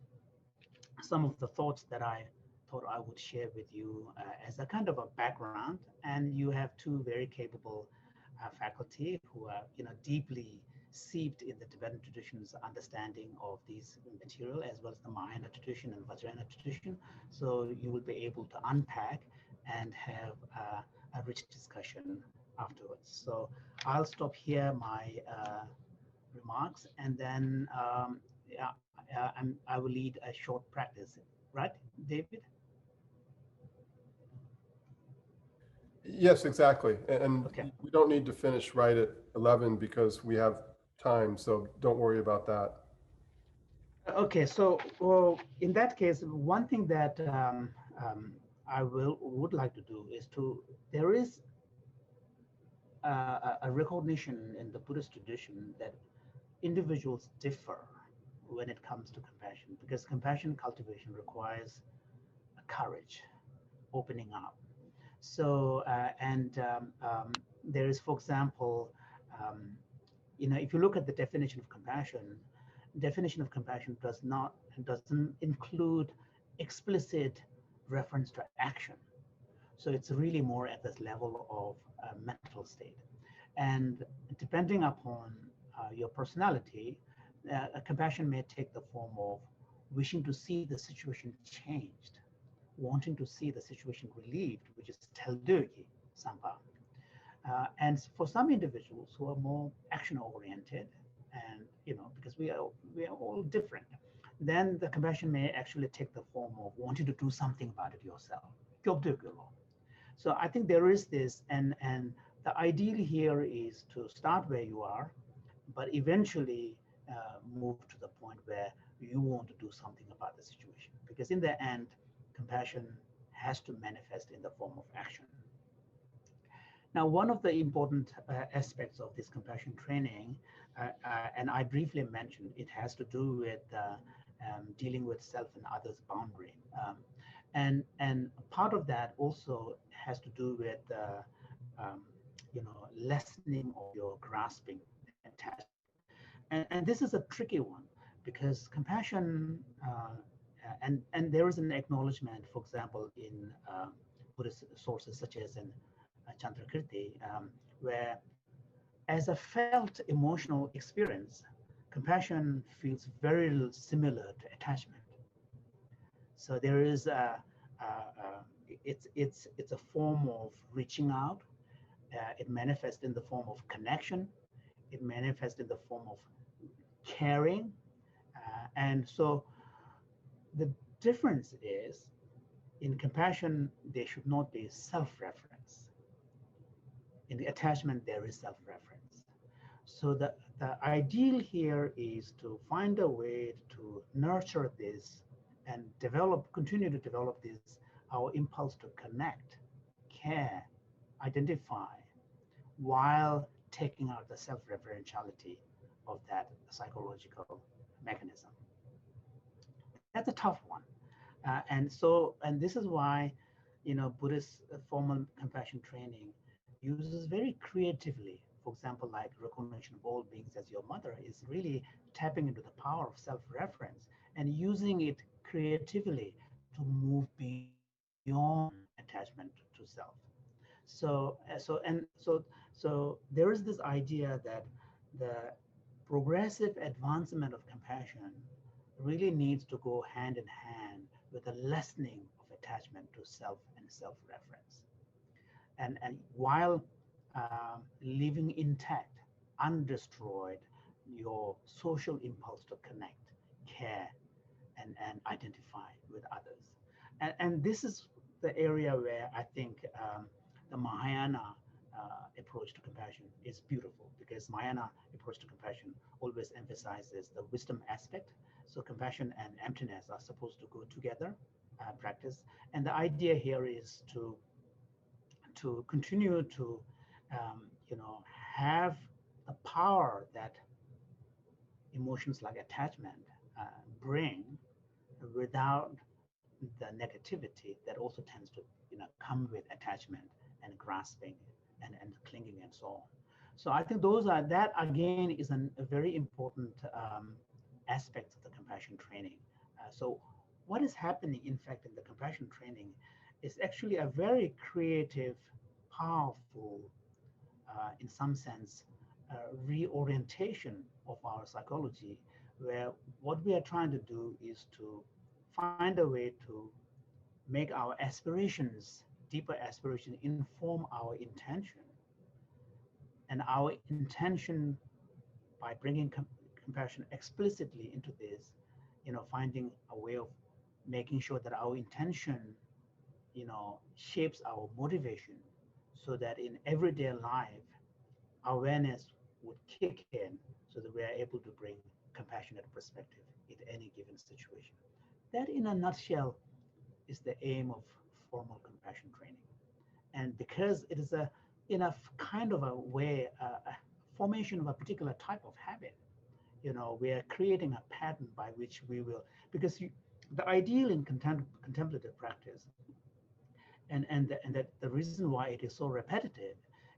Speaker 2: some of the thoughts that I thought I would share with you as a kind of a background. And you have two very capable faculty who are, deeply seeped in the Tibetan tradition's understanding of these material, as well as the Mahayana tradition and Vajrayana tradition. So you will be able to unpack and have a rich discussion afterwards. So I'll stop here my remarks, and then yeah, I will lead a short practice. Right, David?
Speaker 1: Yes, exactly. And
Speaker 2: Okay.
Speaker 1: we don't need to finish right at 11 because we have time, so don't worry about that.
Speaker 2: Okay, so well, in that case, one thing that I would like to do is there is a recognition in the Buddhist tradition that individuals differ when it comes to compassion, because compassion cultivation requires courage, opening up. So, there is, for example, um, if you look at the definition of compassion doesn't include explicit reference to action. So it's really more at this level of mental state. And depending upon your personality, compassion may take the form of wishing to see the situation changed, wanting to see the situation relieved, which is Teldogi Sampa. And for some individuals who are more action oriented, and because we are all different, then the compassion may actually take the form of wanting to do something about it yourself. So I think there is this, and the ideal here is to start where you are, but eventually move to the point where you want to do something about the situation. Because in the end, compassion has to manifest in the form of action. Now, one of the important aspects of this compassion training, and I briefly mentioned, it has to do with dealing with self and others' boundary. And part of that also has to do with lessening of your grasping attachment. And this is a tricky one because compassion and there is an acknowledgement, for example, in Buddhist sources such as in Chandrakirti, where as a felt emotional experience, compassion feels very similar to attachment. So there is it's a form of reaching out. It manifests in the form of connection. It manifests in the form of caring. And so the difference is in compassion, there should not be self-reference. In the attachment, there is self-reference. So the ideal here is to find a way to nurture this and continue to develop this, our impulse to connect, care, identify, while taking out the self-referentiality of that psychological mechanism. That's a tough one. And this is why, Buddhist formal compassion training uses very creatively, for example, like recognition of all beings as your mother is really tapping into the power of self-reference and using it creatively to move beyond attachment to self. So there is this idea that the progressive advancement of compassion really needs to go hand in hand with a lessening of attachment to self and self-reference. And while living intact, undestroyed, your social impulse to connect, care, and identify with others. And this is the area where I think the Mahayana approach to compassion is beautiful, because Mahayana approach to compassion always emphasizes the wisdom aspect. So compassion and emptiness are supposed to go together, practice. And the idea here is to continue to have the power that emotions like attachment bring, without the negativity that also tends to come with attachment and grasping and clinging and so on. So I think that again is a very important aspect of the compassion training. So what is happening, in fact, in the compassion training is actually a very creative, powerful, in some sense, reorientation of our psychology, where what we are trying to do is to find a way to make our aspirations, deeper aspiration, inform our intention. And our intention, by bringing compassion explicitly into this, finding a way of making sure that our intention, shapes our motivation, so that in everyday life, awareness would kick in, so that we are able to bring compassionate perspective in any given situation. That, in a nutshell, is the aim of formal compassion training. And because it is in a kind of a way, a formation of a particular type of habit, we are creating a pattern by which we will, because the ideal in contemplative practice, and that the reason why it is so repetitive,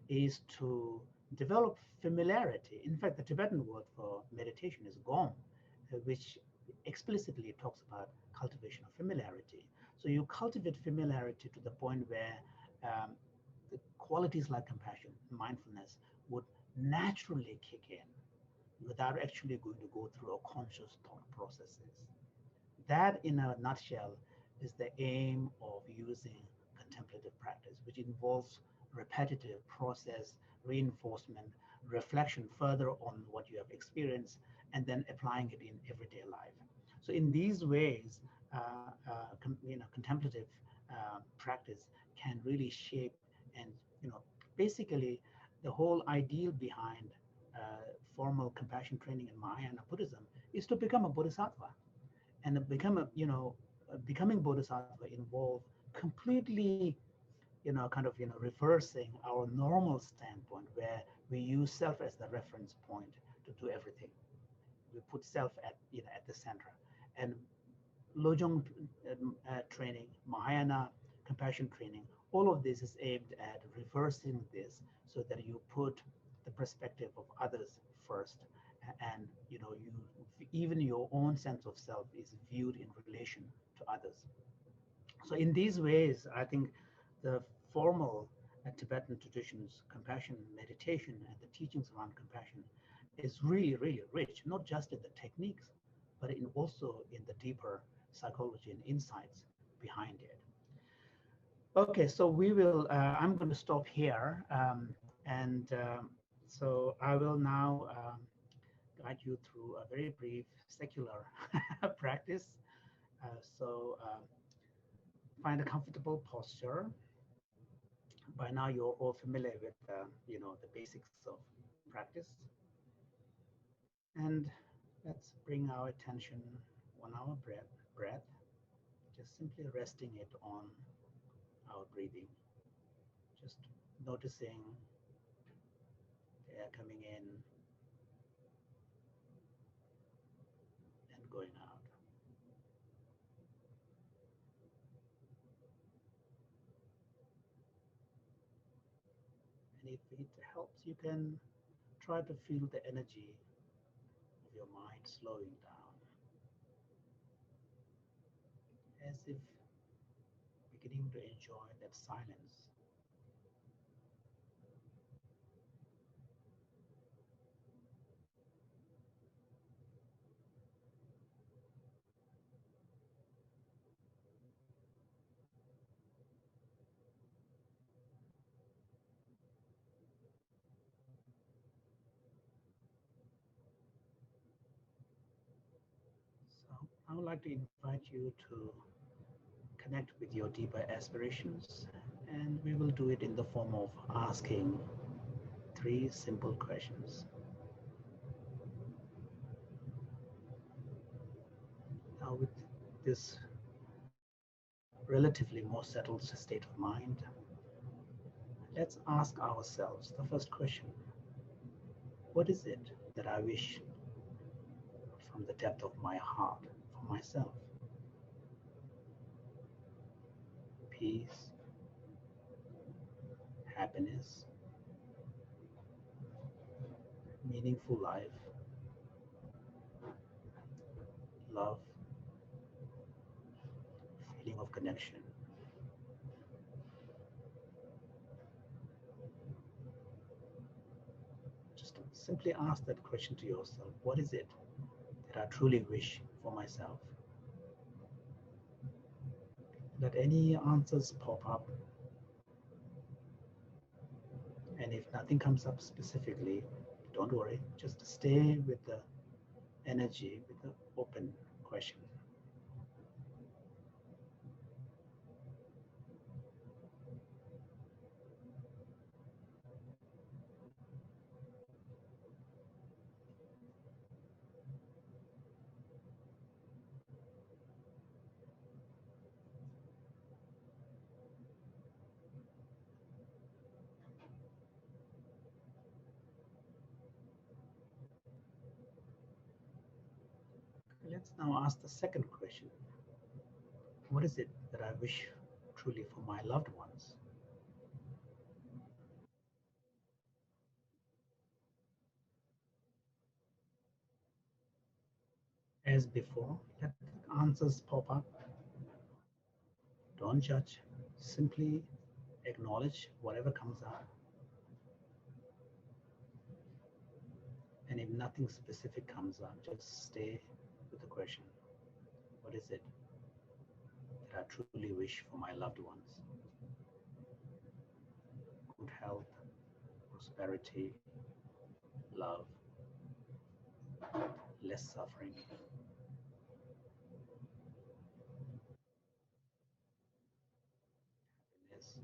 Speaker 2: is to develop familiarity. In fact, the Tibetan word for meditation is gom, which explicitly talks about cultivation of familiarity. So you cultivate familiarity to the point where the qualities like compassion, mindfulness would naturally kick in without actually going to go through a conscious thought processes. That, in a nutshell, is the aim of using contemplative practice, which involves repetitive process, reinforcement, reflection further on what you have experienced, and then applying it in everyday life. So in these ways, contemplative practice can really shape, and basically the whole ideal behind formal compassion training in Mahayana Buddhism is to become a bodhisattva. And becoming bodhisattva involves completely reversing our normal standpoint, where we use self as the reference point to do everything. We put self at the center. And Lojong training, Mahayana compassion training, all of this is aimed at reversing this, so that you put the perspective of others first, and even your own sense of self is viewed in relation to others. So in these ways, I think the formal Tibetan traditions, compassion meditation, and the teachings around compassion is really, really rich, not just in the techniques, but also in the deeper psychology and insights behind it. Okay, so I'm going to stop here. So I will now guide you through a very brief secular practice. Find a comfortable posture. By now, you're all familiar with the basics of practice. And let's bring our attention on our breath, just simply resting it on our breathing, just noticing the air coming in and going out. And if it helps, you can try to feel the energy of your mind slowing down, as if beginning to enjoy that silence. would like to invite you to connect with your deeper aspirations, and we will do it in the form of asking three simple questions. Now, with this relatively more settled state of mind, let's ask ourselves the first question: what is it that I wish from the depth of my heart for myself? Peace, happiness, meaningful life, love, feeling of connection. Just simply ask that question to yourself. What is it that I truly wish for myself? Let any answers pop up, and if nothing comes up specifically, don't worry, just stay with the energy, with the open question. Let's now ask the second question. What is it that I wish truly for my loved ones? As before, let the answers pop up. Don't judge, simply acknowledge whatever comes up. And if nothing specific comes up, just stay with the question. What is it that I truly wish for my loved ones? Good health, prosperity, love, less suffering. Happiness.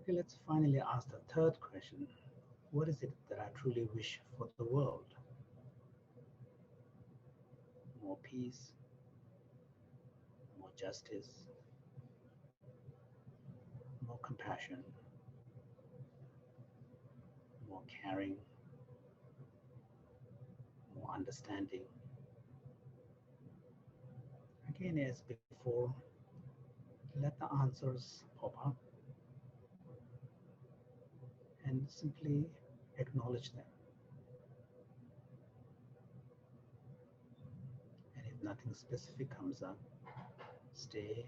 Speaker 2: Okay, let's finally ask the third question. What is it that I truly wish for the world? More peace, more justice, more compassion, more caring, more understanding. Again, as before, let the answers pop up and simply acknowledge them. And if nothing specific comes up, stay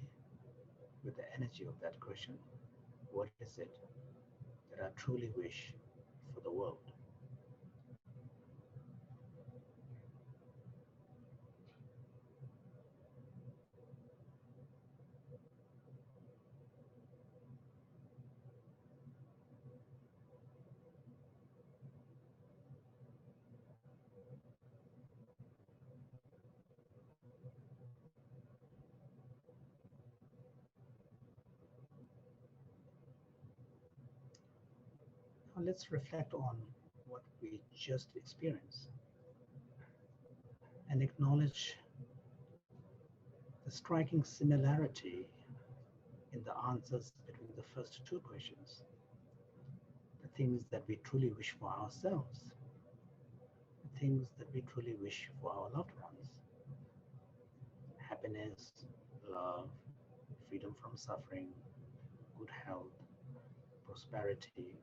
Speaker 2: with the energy of that question. What is it that I truly wish for the world? Now let's reflect on what we just experienced and acknowledge the striking similarity in the answers between the first two questions. The things that we truly wish for ourselves, the things that we truly wish for our loved ones. Happiness, love, freedom from suffering, good health, prosperity.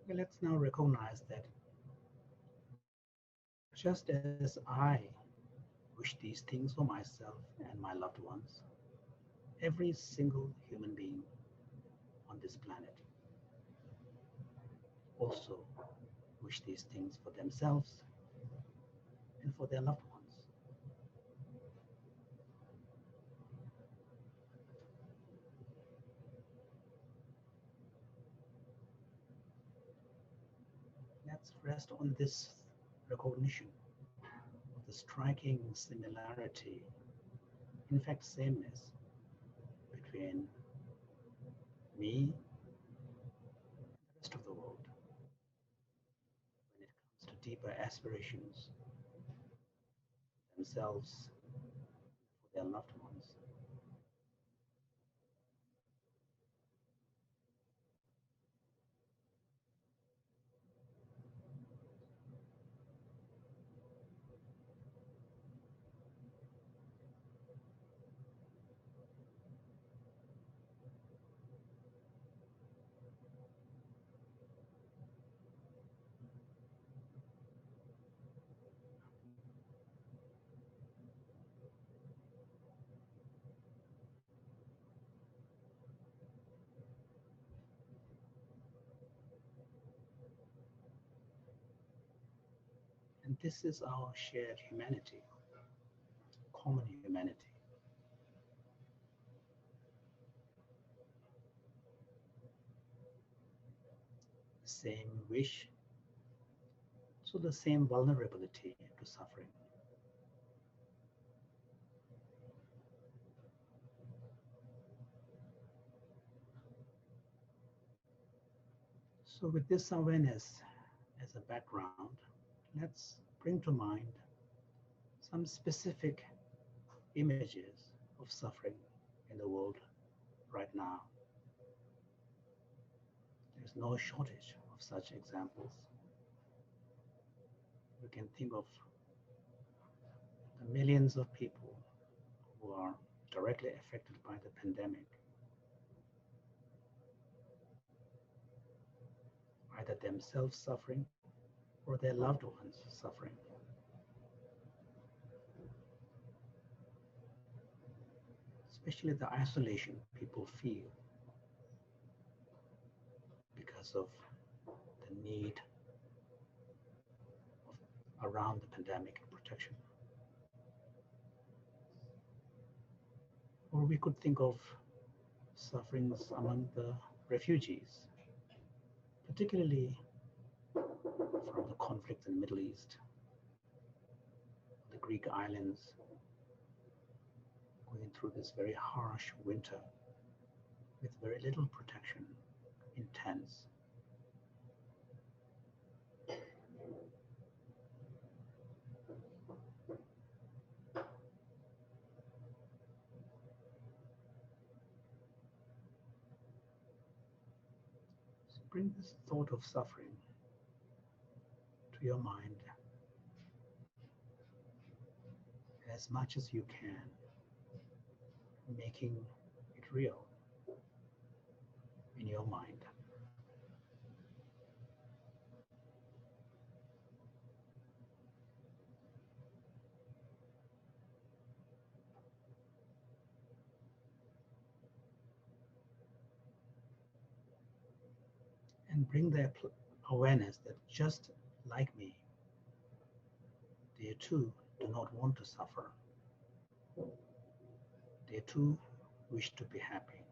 Speaker 2: Okay, let's now recognize that just as I wish these things for myself and my loved ones, every single human being on this planet also wish these things for themselves and for their loved ones. Let's rest on this recognition of the striking similarity, in fact sameness, between me and the rest of the world when it comes to deeper aspirations for themselves, for their loved ones. And this is our shared humanity, common humanity. The same wish, so the same vulnerability to suffering. So with this awareness as a background, let's bring to mind some specific images of suffering in the world right now. There's no shortage of such examples. We can think of the millions of people who are directly affected by the pandemic, either themselves suffering or their loved ones suffering. Especially the isolation people feel because of the need of, around the pandemic protection. Or we could think of sufferings among the refugees, particularly from the conflict in the Middle East, the Greek islands, going through this very harsh winter with very little protection in tents. So bring this thought of suffering to your mind as much as you can, making it real in your mind. And bring the awareness that just like me, they too do not want to suffer. They too wish to be happy.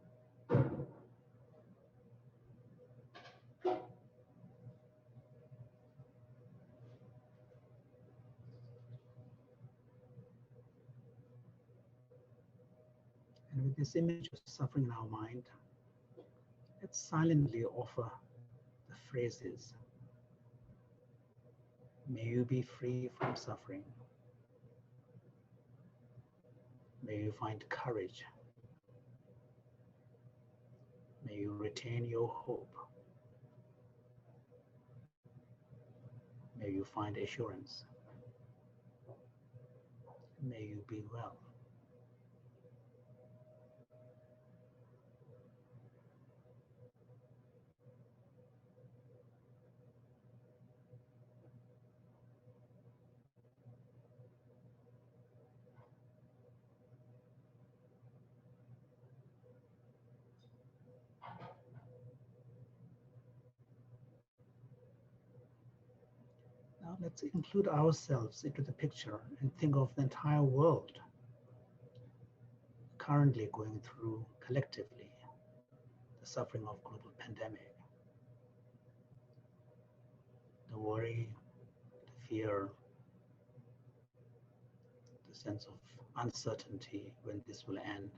Speaker 2: And with this image of suffering in our mind, let's silently offer the phrases, may you be free from suffering. May you find courage. May you retain your hope. May you find assurance. May you be well. let's include ourselves into the picture and think of the entire world currently going through collectively the suffering of global pandemic, the worry, the fear, the sense of uncertainty when this will end.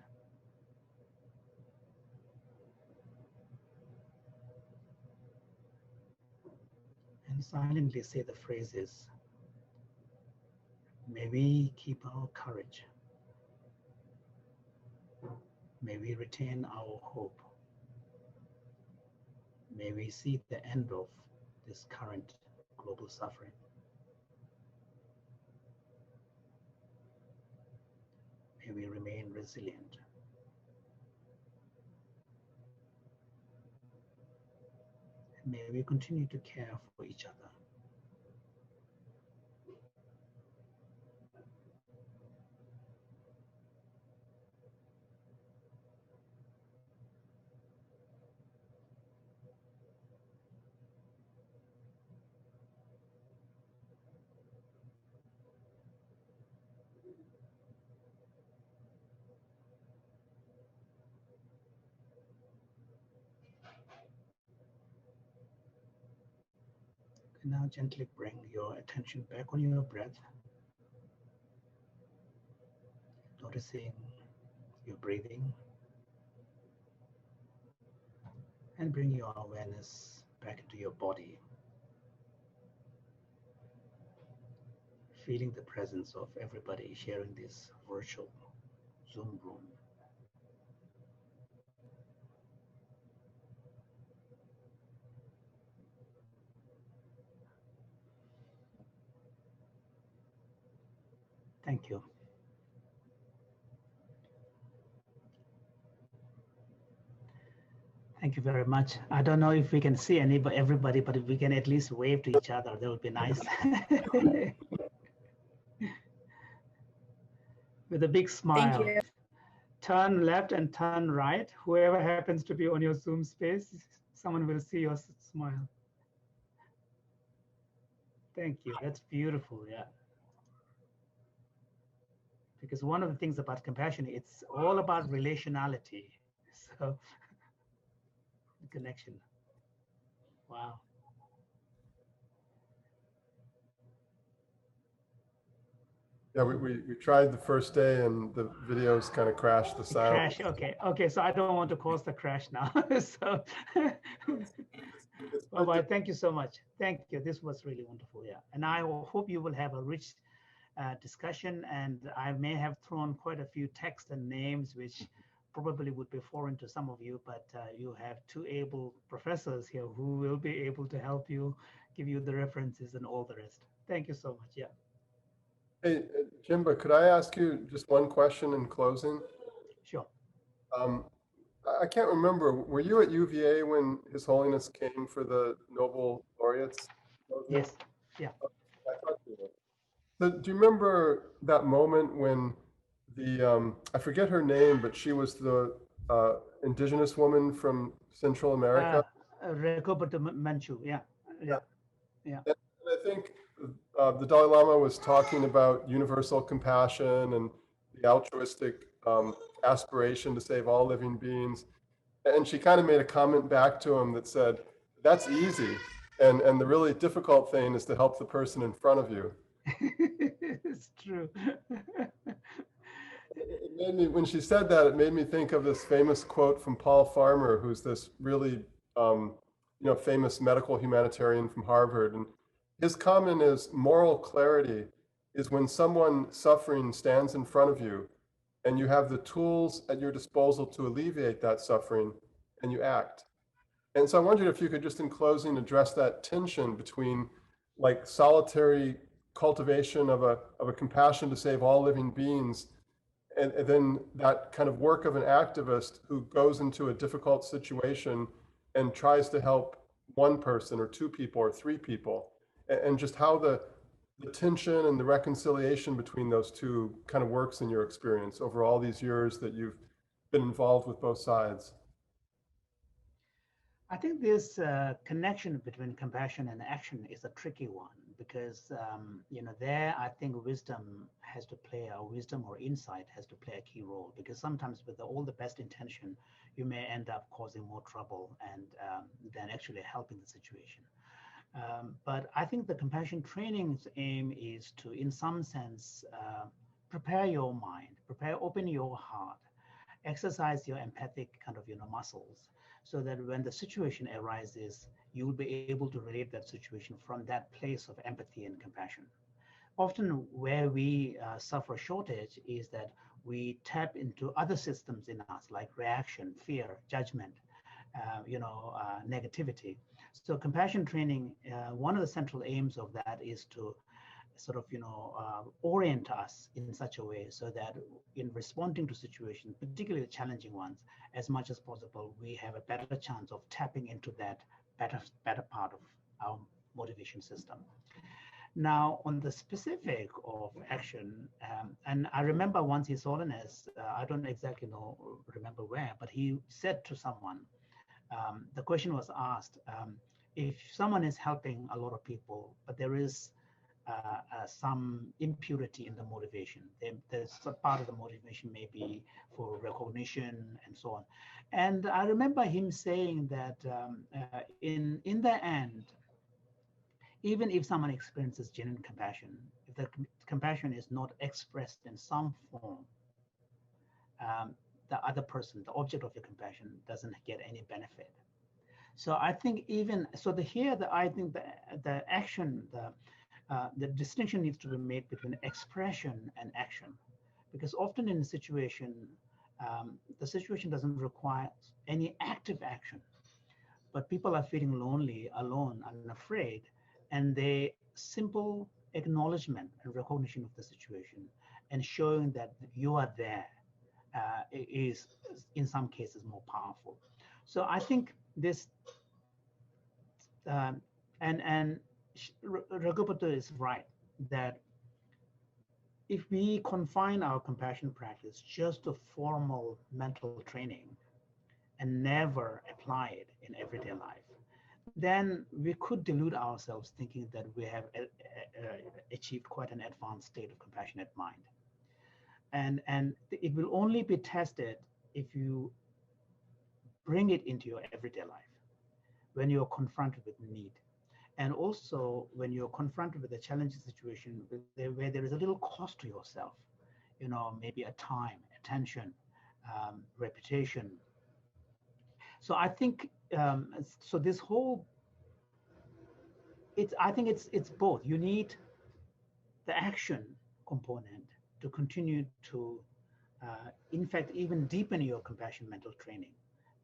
Speaker 2: And silently say the phrases, may we keep our courage, may we retain our hope, may we see the end of this current global suffering. May we remain resilient. And may we continue to care for each other. And now gently bring your attention back on your breath, noticing your breathing, and bring your awareness back into your body, feeling the presence of everybody sharing this virtual Zoom room. Thank you. Thank you very much. I don't know if we can see everybody, but if we can at least wave to each other, that would be nice. With a big smile.
Speaker 3: Thank you.
Speaker 2: Turn left and turn right. Whoever happens to be on your Zoom space, someone will see your smile. Thank you. That's beautiful. Yeah. Because one of the things about compassion, it's all about relationality. So the connection. Wow.
Speaker 1: Yeah, we tried the first day and the videos kind of crashed the sound.
Speaker 2: Crash. Okay. So I don't want to cause the crash now. So bye-bye. Thank you so much. Thank you. This was really wonderful. Yeah. And I hope you will have a rich discussion, and I may have thrown quite a few texts and names which probably would be foreign to some of you, but you have two able professors here who will be able to help you, give you the references and all the rest. Thank you so much. Yeah.
Speaker 1: Hey, Jinpa, could I ask you just one question in closing?
Speaker 2: Sure.
Speaker 1: I can't remember, were you at UVA when His Holiness came for the Nobel laureates?
Speaker 2: Yes. Yeah.
Speaker 1: I thought you were. So do you remember that moment when the, I forget her name, but she was the indigenous woman from Central America?
Speaker 2: Roberto Manchu. Yeah. Yeah. Yeah.
Speaker 1: And I think the Dalai Lama was talking about universal compassion and the altruistic aspiration to save all living beings. And she kind of made a comment back to him that said, that's easy. And the really difficult thing is to help the person in front of you.
Speaker 2: It's true.
Speaker 1: It made me, when she said that, it made me think of this famous quote from Paul Farmer, who's this really famous medical humanitarian from Harvard. And his comment is, moral clarity is when someone suffering stands in front of you and you have the tools at your disposal to alleviate that suffering, and you act. And so I wondered if you could just in closing address that tension between like solitary cultivation of a compassion to save all living beings, and then that kind of work of an activist who goes into a difficult situation and tries to help one person or two people or three people, and just how the tension and the reconciliation between those two kind of works in your experience over all these years that you've been involved with both sides.
Speaker 2: I think this connection between compassion and action is a tricky one because there I think wisdom or insight has to play a key role, because sometimes with all the best intention you may end up causing more trouble and than actually helping the situation. But I think the compassion training's aim is to, in some sense, prepare your mind, open your heart, exercise your empathic kind of muscles, so that when the situation arises, you will be able to relate that situation from that place of empathy and compassion. Often where we suffer a shortage is that we tap into other systems in us, like reaction, fear, judgment, negativity. So compassion training, one of the central aims of that is to sort of orient us in such a way so that in responding to situations, particularly the challenging ones, as much as possible we have a better chance of tapping into that better part of our motivation system. Now, on the specific of action, and I remember once His Holiness, I don't exactly remember where, but he said to someone, the question was asked, if someone is helping a lot of people, but there is some impurity in the motivation. There's a part of the motivation maybe for recognition and so on. And I remember him saying that in the end, even if someone experiences genuine compassion, if the compassion is not expressed in some form, the other person, the object of your compassion, doesn't get any benefit. So I think I think the action, the distinction needs to be made between expression and action, because often in a situation, the situation doesn't require any active action, but people are feeling lonely, alone, and afraid, and the simple acknowledgement and recognition of the situation and showing that you are there is, in some cases, more powerful. So I think this, and Raghupada is right, that if we confine our compassion practice just to formal mental training and never apply it in everyday life, then we could delude ourselves thinking that we have achieved quite an advanced state of compassionate mind. And it will only be tested if you bring it into your everyday life, when you're confronted with need. And also when you're confronted with a challenging situation where there is a little cost to yourself, maybe a time, attention, reputation. So I think, so this whole, I think it's both. You need the action component to continue to, in fact, even deepen your compassion mental training,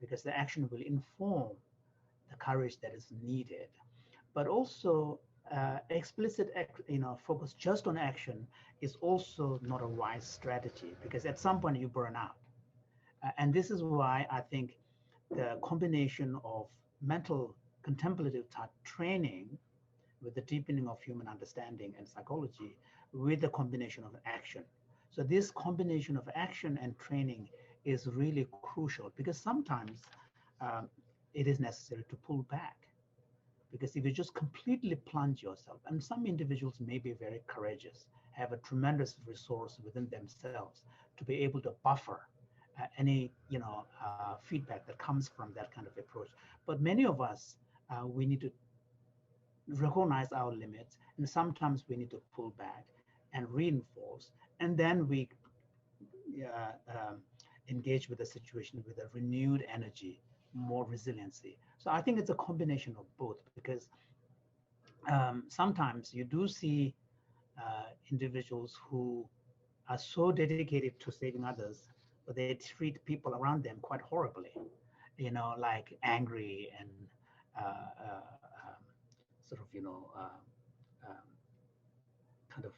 Speaker 2: because the action will inform the courage that is needed. But also explicit, focus just on action is also not a wise strategy, because at some point you burn out. And this is why I think the combination of mental contemplative type training with the deepening of human understanding and psychology with the combination of action. So this combination of action and training is really crucial, because sometimes it is necessary to pull back. Because if you just completely plunge yourself, and some individuals may be very courageous, have a tremendous resource within themselves to be able to buffer any feedback that comes from that kind of approach. But many of us, we need to recognize our limits, and sometimes we need to pull back and reinforce, and then we engage with the situation with a renewed energy, more resiliency. So I think it's a combination of both, because sometimes you do see individuals who are so dedicated to saving others, but they treat people around them quite horribly, like angry and sort of, kind of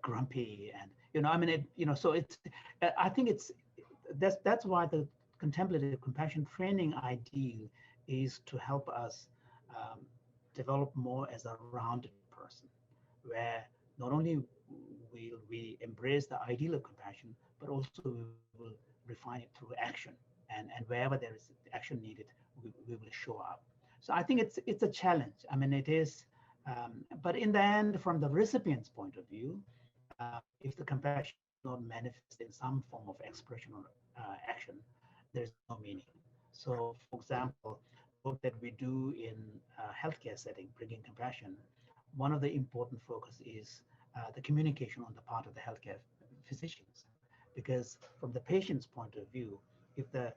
Speaker 2: grumpy, and so it's. I think that's why the contemplative compassion training ideal is to help us develop more as a rounded person, where not only will we embrace the ideal of compassion, but also we will refine it through action. And wherever there is action needed, we will show up. So I think it's a challenge. I mean, it is, but in the end, from the recipient's point of view, if the compassion does not manifest in some form of expression or action, there's no meaning. So, for example, work that we do in healthcare setting, bringing compassion, one of the important focus is the communication on the part of the healthcare physicians, because from the patient's point of view, if the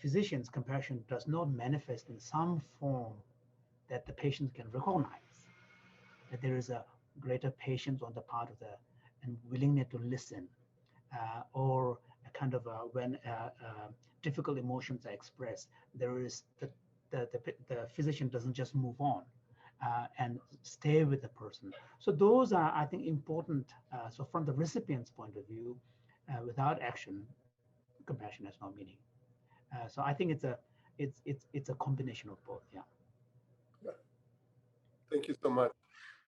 Speaker 2: physician's compassion does not manifest in some form that the patient can recognize, that there is a greater patience on the part of the and willingness to listen, or a kind of when difficult emotions are expressed, there is the physician doesn't just move on and stay with the person. So those are, I think, important. So from the recipient's point of view, without action, compassion has no meaning. So I think it's a combination of both. Yeah.
Speaker 1: Thank you so much.